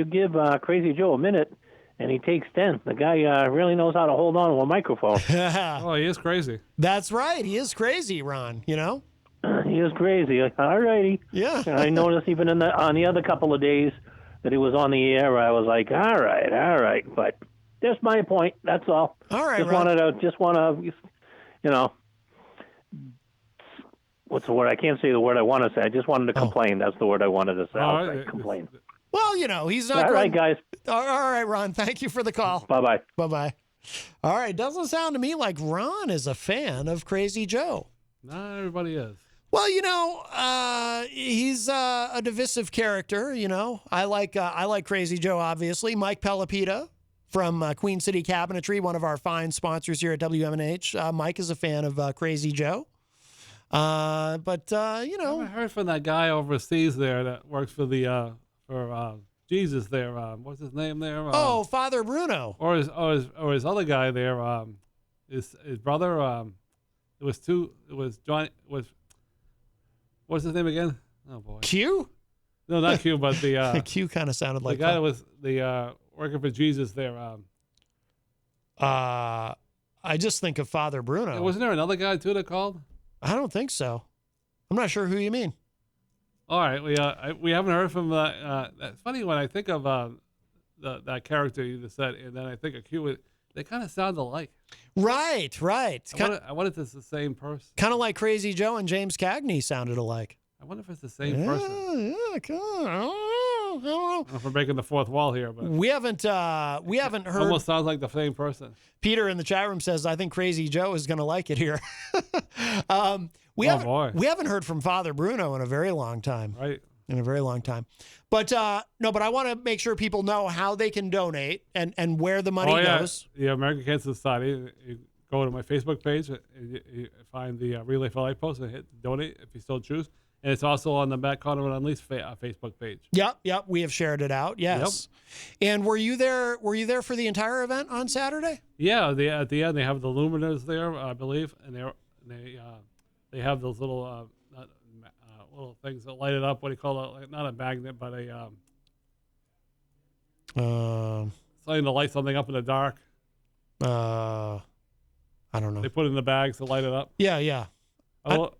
give Crazy Joe a minute, and he takes 10. The guy really knows how to hold on to a microphone. Oh, he is crazy. That's right. He is crazy, Ron, you know? He is crazy. All righty. Yeah. And I noticed even on the other couple of days that he was on the air, I was like, all right. But just my point. That's all. All right, Just Ron. want to, you know, what's the word? I can't say the word I want to say. I just wanted to complain. That's the word I wanted to say. I'll say complain. Well, you know, he's not All right, going- guys. All right, Ron. Thank you for the call. Bye-bye. Bye-bye. All right. Doesn't sound to me like Ron is a fan of Crazy Joe. Not everybody is. Well, you know, he's a divisive character. You know, I like Crazy Joe. Obviously, Mike Pelopita from Queen City Cabinetry, one of our fine sponsors here at WMNH. Mike is a fan of Crazy Joe. But you know, I heard from that guy overseas there that works for the for Jesus there. What's his name there? Father Bruno. Or his other guy there. His brother. It was Johnny. What's his name again? Oh boy. Q? No, not Q, but the Q kind of sounded like the guy that was the working for Jesus there. I just think of Father Bruno. Wasn't there another guy too that called? I don't think so. I'm not sure who you mean. All right, we haven't heard from. It's funny when I think of that character you just said, and then I think of Q. They kind of sound alike. Right. I wonder if it's the same person. Kind of like Crazy Joe and James Cagney sounded alike. I wonder if it's the same person. Yeah, I don't know. I don't know if we're breaking the fourth wall here, but We haven't heard. almost sounds like the same person. Peter in the chat room says, "I think Crazy Joe is going to like it here." We haven't heard from Father Bruno in a very long time. Right. In a very long time. But no, but I want to make sure people know how they can donate and where the money goes. The American Cancer Society. You go to my Facebook page, you find the Relay for Life post and hit donate if you still choose. And it's also on the Matt Connarton Unleashed Facebook page. Yep. We have shared it out. Yes. Yep. And were you there for the entire event on Saturday? Yeah. At the end, they have the luminaries there, I believe, and they have those little little things that light it up. What do you call it? Like, not a magnet, but a something to light something up in the dark. I don't know. They put it in the bags to light it up. Yeah. I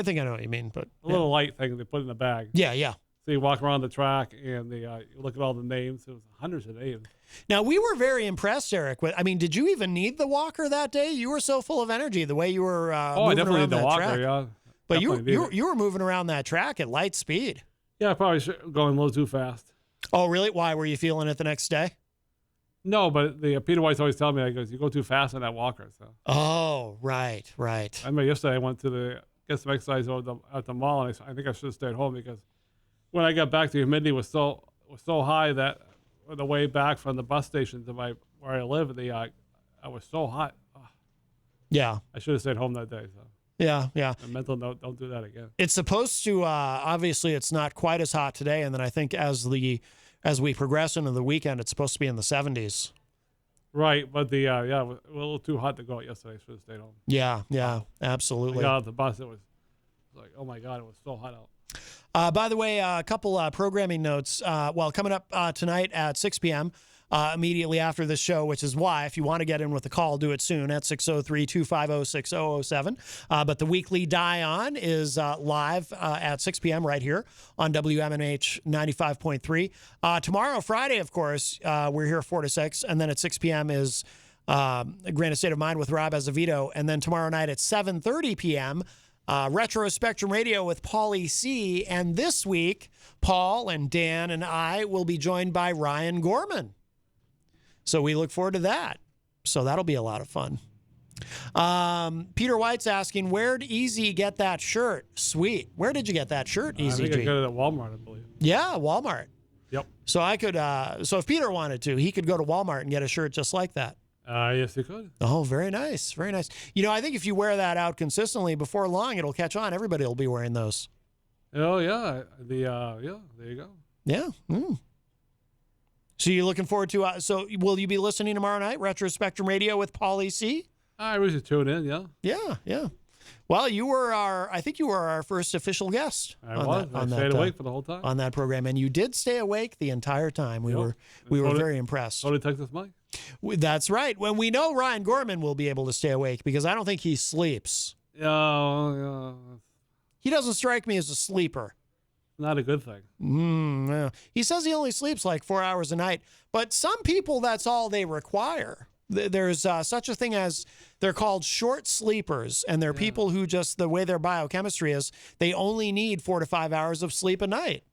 think I know what you mean, but a little light thing they put in the bag. Yeah. So you walk around the track and you look at all the names. It was hundreds of names. Now, we were very impressed, Eric. Did you even need the walker that day? You were so full of energy the way you were moving I definitely around need the that walker, track. yeah. But Definitely you were moving around that track at light speed. Yeah, I probably going a little too fast. Oh, really? Why? Were you feeling it the next day? No, but the Peter White's always telling me, he goes, you go too fast on that walker. So. Oh, right. I remember yesterday I went to get some exercise at the mall, and I think I should have stayed home because when I got back, the humidity was so high that on the way back from the bus station to where I live, I was so hot. Ugh. Yeah. I should have stayed home that day. So. Yeah. A mental note, don't do that again. It's supposed to, obviously it's not quite as hot today. And then I think as we progress into the weekend, it's supposed to be in the 70s. Right. But it was a little too hot to go out yesterday. I should have stayed home. Yeah, absolutely. I got off the bus. It was like, oh my God, it was so hot out. By the way, a couple programming notes. Coming up tonight at 6 p.m., immediately after this show, which is why, if you want to get in with a call, do it soon at 603-250-6007. But the weekly Die On is live at 6 p.m. right here on WMNH 95.3. Tomorrow, Friday, of course, we're here 4 to 6. And then at 6 p.m. is Granite State of Mind with Rob Azevedo. And then tomorrow night at 7:30 p.m., Retro Spectrum Radio with Paulie C. And this week, Paul and Dan and I will be joined by Ryan Gorman. So we look forward to that. So that'll be a lot of fun. Peter White's asking, where'd Easy get that shirt? Sweet. Where did you get that shirt, Easy? I think I got it at Walmart, I believe. Yeah, Walmart. Yep. So I could. So if Peter wanted to, he could go to Walmart and get a shirt just like that. Yes, he could. Oh, very nice. Very nice. I think if you wear that out consistently, before long, it'll catch on. Everybody will be wearing those. Oh, yeah. There you go. Yeah. So you're looking forward to, so will you be listening tomorrow night, Retro Spectrum Radio with Paulie C? I usually tune in, yeah. Yeah. Well, I think you were our first official guest. I stayed awake for the whole time. On that program, and you did stay awake the entire time. We were very impressed. So did Texas Mike. That's right. When we know Ryan Gorman will be able to stay awake because I don't think he sleeps. Yeah. He doesn't strike me as a sleeper. Not a good thing. Yeah. He says he only sleeps like 4 hours a night, but some people, that's all they require. There's such a thing as, they're called short sleepers, and they're people who just, the way their biochemistry is, they only need 4 to 5 hours of sleep a night.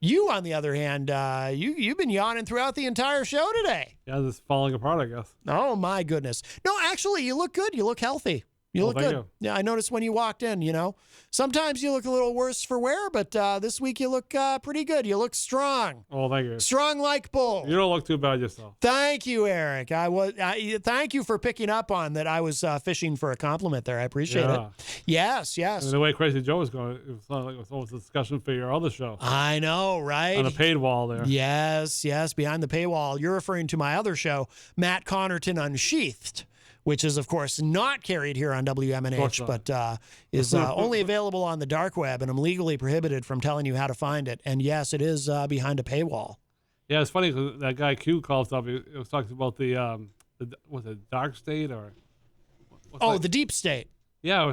You, on the other hand, you've been yawning throughout the entire show today. Yeah, this is falling apart, I guess. Oh, my goodness. No, actually, you look good. You look healthy. You look good. Yeah, I noticed when you walked in, Sometimes you look a little worse for wear, but this week you look pretty good. You look strong. Oh, thank you. Strong like bull. You don't look too bad yourself. Thank you, Eric. Thank you for picking up on that. I was fishing for a compliment there. I appreciate it. Yes. And the way Crazy Joe was going, it sounded like it was almost a discussion for your other show. I know, right? On the paid wall there. Yes, behind the paywall. You're referring to my other show, Matt Connarton Unsheathed, which is, of course, not carried here on WMNH, but is only available on the dark web, and I'm legally prohibited from telling you how to find it. And yes, it is behind a paywall. Yeah, it's funny because that guy Q called up. He was talking about the was it dark state or? The deep state. Yeah,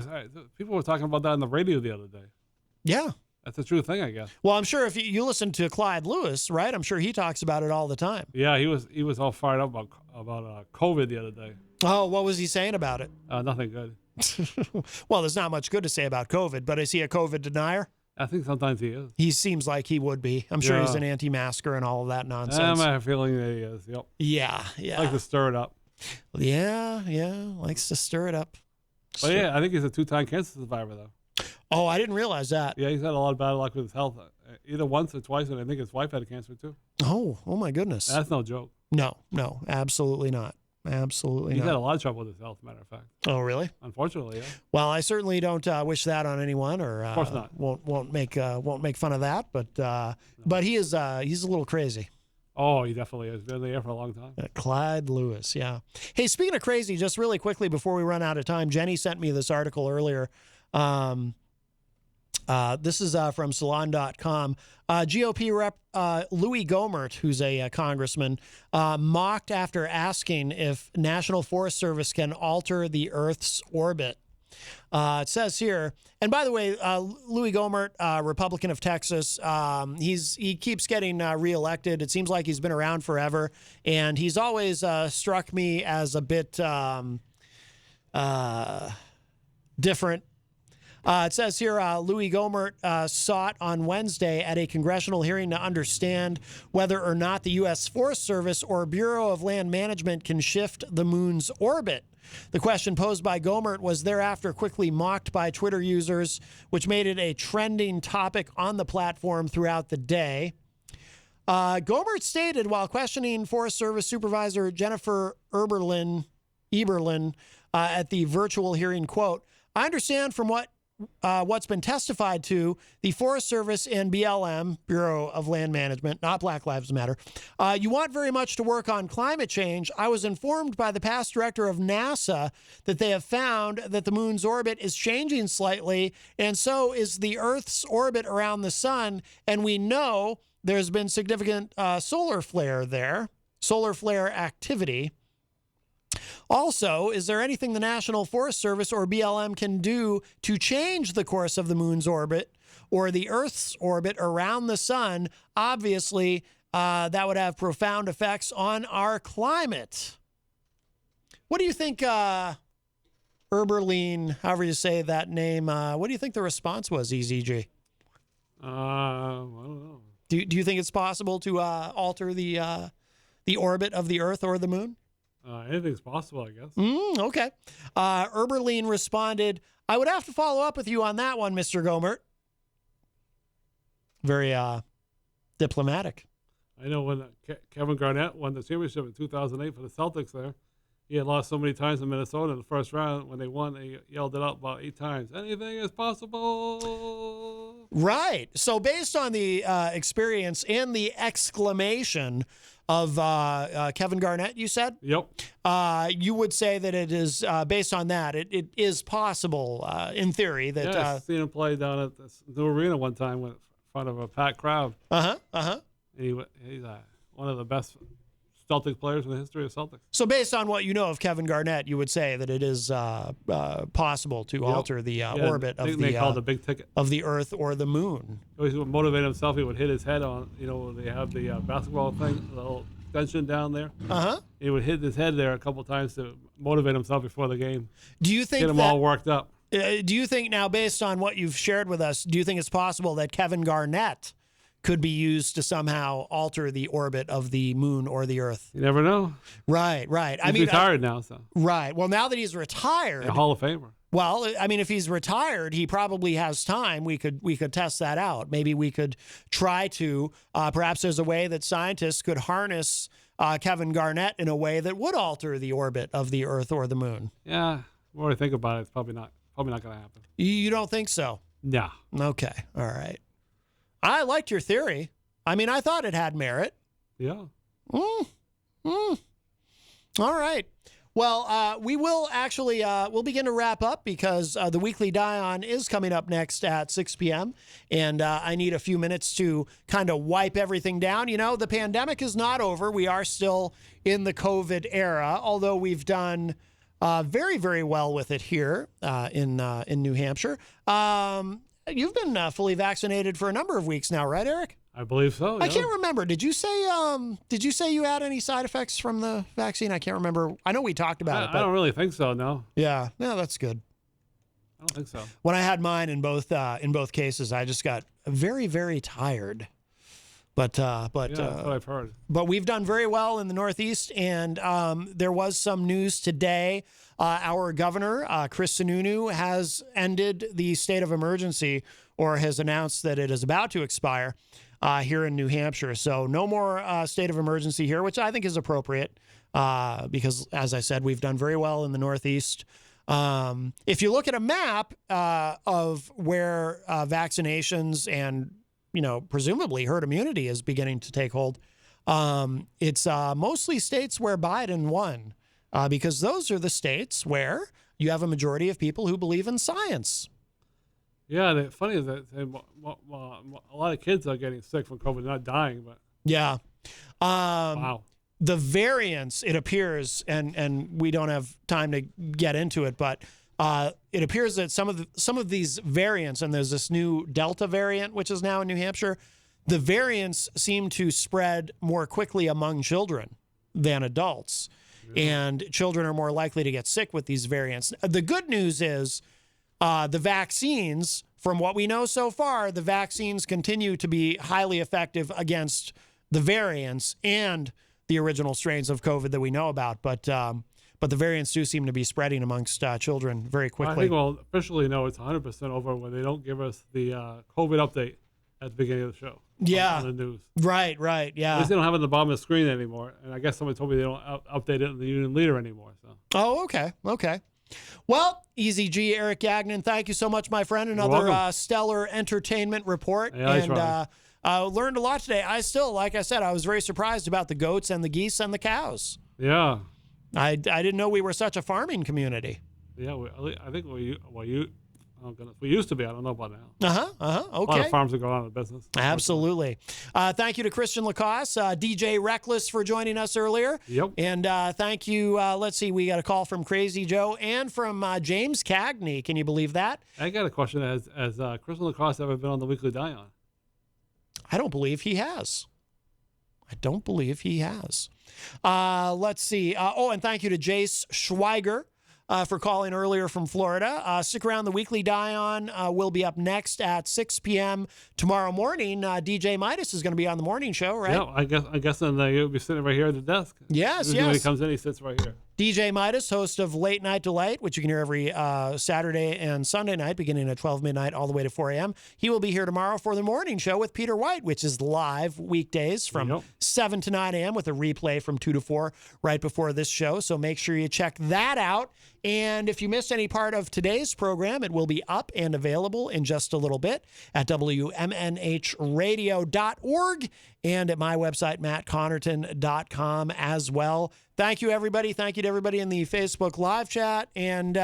people were talking about that on the radio the other day. Yeah. That's a true thing, I guess. Well, I'm sure if you listen to Clyde Lewis, right? I'm sure he talks about it all the time. Yeah, he was all fired up about COVID the other day. Oh, what was he saying about it? Nothing good. Well, there's not much good to say about COVID, but is he a COVID denier? I think sometimes he is. He seems like he would be. I'm sure he's an anti-masker and all of that nonsense. I have a feeling that he is. Yep. Yeah. Like to stir it up. Yeah. Likes to stir it up. But I think he's a 2-time cancer survivor, though. Oh, I didn't realize that. Yeah, he's had a lot of bad luck with his health. Either once or twice, and I think his wife had cancer, too. Oh my goodness. That's no joke. No, absolutely not. Absolutely He's not. had a lot of trouble with his health, matter of fact. Oh, really? Unfortunately, yeah. Well, I certainly don't wish that on anyone, or of course not. Won't make fun of that. But he is he's a little crazy. Oh, he definitely has been there for a long time. Clyde Lewis, yeah. Hey, speaking of crazy, just really quickly before we run out of time, Jenny sent me this article earlier. This is from Salon.com. GOP Rep Louis Gohmert, who's a congressman, mocked after asking if National Forest Service can alter the Earth's orbit. It says here, and by the way, Louis Gohmert, Republican of Texas, he keeps getting reelected. It seems like he's been around forever, and he's always struck me as a bit different. It says here, Louis Gohmert sought on Wednesday at a congressional hearing to understand whether or not the U.S. Forest Service or Bureau of Land Management can shift the moon's orbit. The question posed by Gohmert was thereafter quickly mocked by Twitter users, which made it a trending topic on the platform throughout the day. Gohmert stated while questioning Forest Service Supervisor Jennifer Eberlin at the virtual hearing, quote, "I understand from what's been testified to, the Forest Service and BLM, Bureau of Land Management, not Black Lives Matter, you want very much to work on climate change. I was informed by the past director of NASA that they have found that the moon's orbit is changing slightly, and so is the Earth's orbit around the sun, and we know there's been significant solar flare activity. Also, is there anything the National Forest Service or BLM can do to change the course of the moon's orbit or the Earth's orbit around the sun? Obviously, that would have profound effects on our climate." What do you think, Eberlin, however you say that name, what do you think the response was, EZG? I don't know. Do you think it's possible to alter the orbit of the Earth or the moon? Anything's possible, I guess. Okay. Eberlin responded, "I would have to follow up with you on that one, Mr. Gohmert." Very diplomatic. I know when Kevin Garnett won the championship in 2008 for the Celtics there, he had lost so many times in Minnesota in the first round. When they won, they yelled it out about 8 times. Anything is possible. Right. So based on the experience and the exclamation of Kevin Garnett, you said? Yep. You would say that it is, based on that, it is possible, in theory, that... Yeah, I seen him play down at the arena one time in front of a packed crowd. He's one of the best Celtic players in the history of Celtics. So based on what you know of Kevin Garnett, you would say that it is possible to alter the orbit of they call it the big ticket of the Earth or the Moon. He would motivate himself. He would hit his head on, they have the basketball thing, the little extension down there. He would hit his head there a couple times to motivate himself before the game. Do you think get him all worked up? Do you think now, based on what you've shared with us, do you think it's possible that Kevin Garnett could be used to somehow alter the orbit of the Moon or the Earth? You never know. Right. He's retired now, so. Right. Well, now that he's retired, a Hall of Famer. Well, I mean, if he's retired, he probably has time. We could test that out. Maybe we could try to. Perhaps there's a way that scientists could harness Kevin Garnett in a way that would alter the orbit of the Earth or the Moon. Yeah. The more I think about it, it's probably not going to happen. You don't think so? No. Okay. All right. I liked your theory. I mean, I thought it had merit. Yeah. All right. Well, we will actually, we'll begin to wrap up because the Weekly Die-On is coming up next at 6 p.m. And I need a few minutes to kind of wipe everything down. The pandemic is not over. We are still in the COVID era, although we've done very, very well with it here in New Hampshire. You've been fully vaccinated for a number of weeks now, right, Eric? I believe so. I can't remember. Did you say you had any side effects from the vaccine? I can't remember. I know we talked about it. But I don't really think so. No. Yeah. No, that's good. I don't think so. When I had mine in both cases, I just got very, very tired. But that's what I've heard. But we've done very well in the Northeast, and there was some news today. Our governor, Chris Sununu, has ended the state of emergency, or has announced that it is about to expire here in New Hampshire. So no more state of emergency here, which I think is appropriate because, as I said, we've done very well in the Northeast. If you look at a map of where vaccinations and presumably herd immunity is beginning to take hold, it's mostly states where Biden won, because those are the states where you have a majority of people who believe in science. Yeah, the funny is that a lot of kids are getting sick from COVID, not dying, but yeah. Wow. The variants, it appears, and we don't have time to get into it, but it appears that some of these variants, and there's this new Delta variant, which is now in New Hampshire, the variants seem to spread more quickly among children than adults. Yeah. And children are more likely to get sick with these variants. The good news is the vaccines, from what we know so far, the vaccines continue to be highly effective against the variants and the original strains of COVID that we know about. But the variants do seem to be spreading amongst children very quickly. I think we'll officially know it's 100% over when they don't give us the COVID update at the beginning of the show. Yeah. On the news. Right, yeah. At least they don't have it on the bottom of the screen anymore. And I guess somebody told me they don't update it in the Union Leader anymore. So. Oh, okay. Well, Easy G, Eric Gagnon, thank you so much, my friend. Another stellar entertainment report. Yeah, and learned a lot today. I still, like I said, I was very surprised about the goats and the geese and the cows. Yeah. I didn't know we were such a farming community. Yeah, I think we used to be. I don't know about now. Okay. A lot of farms are going out of business. Absolutely. Thank you to Christian Lacoste, DJ Reckless for joining us earlier. Yep. And thank you. Let's see. We got a call from Crazy Joe and from James Cagney. Can you believe that? I got a question. Has Christian Lacoste ever been on the Weekly Die-On? I don't believe he has. Let's see. And thank you to Jace Schweiger for calling earlier from Florida. Stick around. The Weekly Die-On will be up next at 6 p.m. tomorrow morning. DJ Midas is going to be on the morning show, right? Yeah, I guess then you'll be sitting right here at the desk. Yes. When he comes in, he sits right here. DJ Midas, host of Late Night Delight, which you can hear every Saturday and Sunday night, beginning at 12 midnight all the way to 4 a.m. He will be here tomorrow for the morning show with Peter White, which is live weekdays from 7 to 9 a.m. with a replay from 2 to 4 right before this show. So make sure you check that out. And if you missed any part of today's program, it will be up and available in just a little bit at WMNHradio.org and at my website, mattconnarton.com as well. Thank you, everybody. Thank you to everybody in the Facebook live chat. And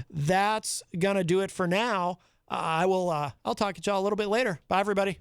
that's going to do it for now. I'll talk to y'all a little bit later. Bye, everybody.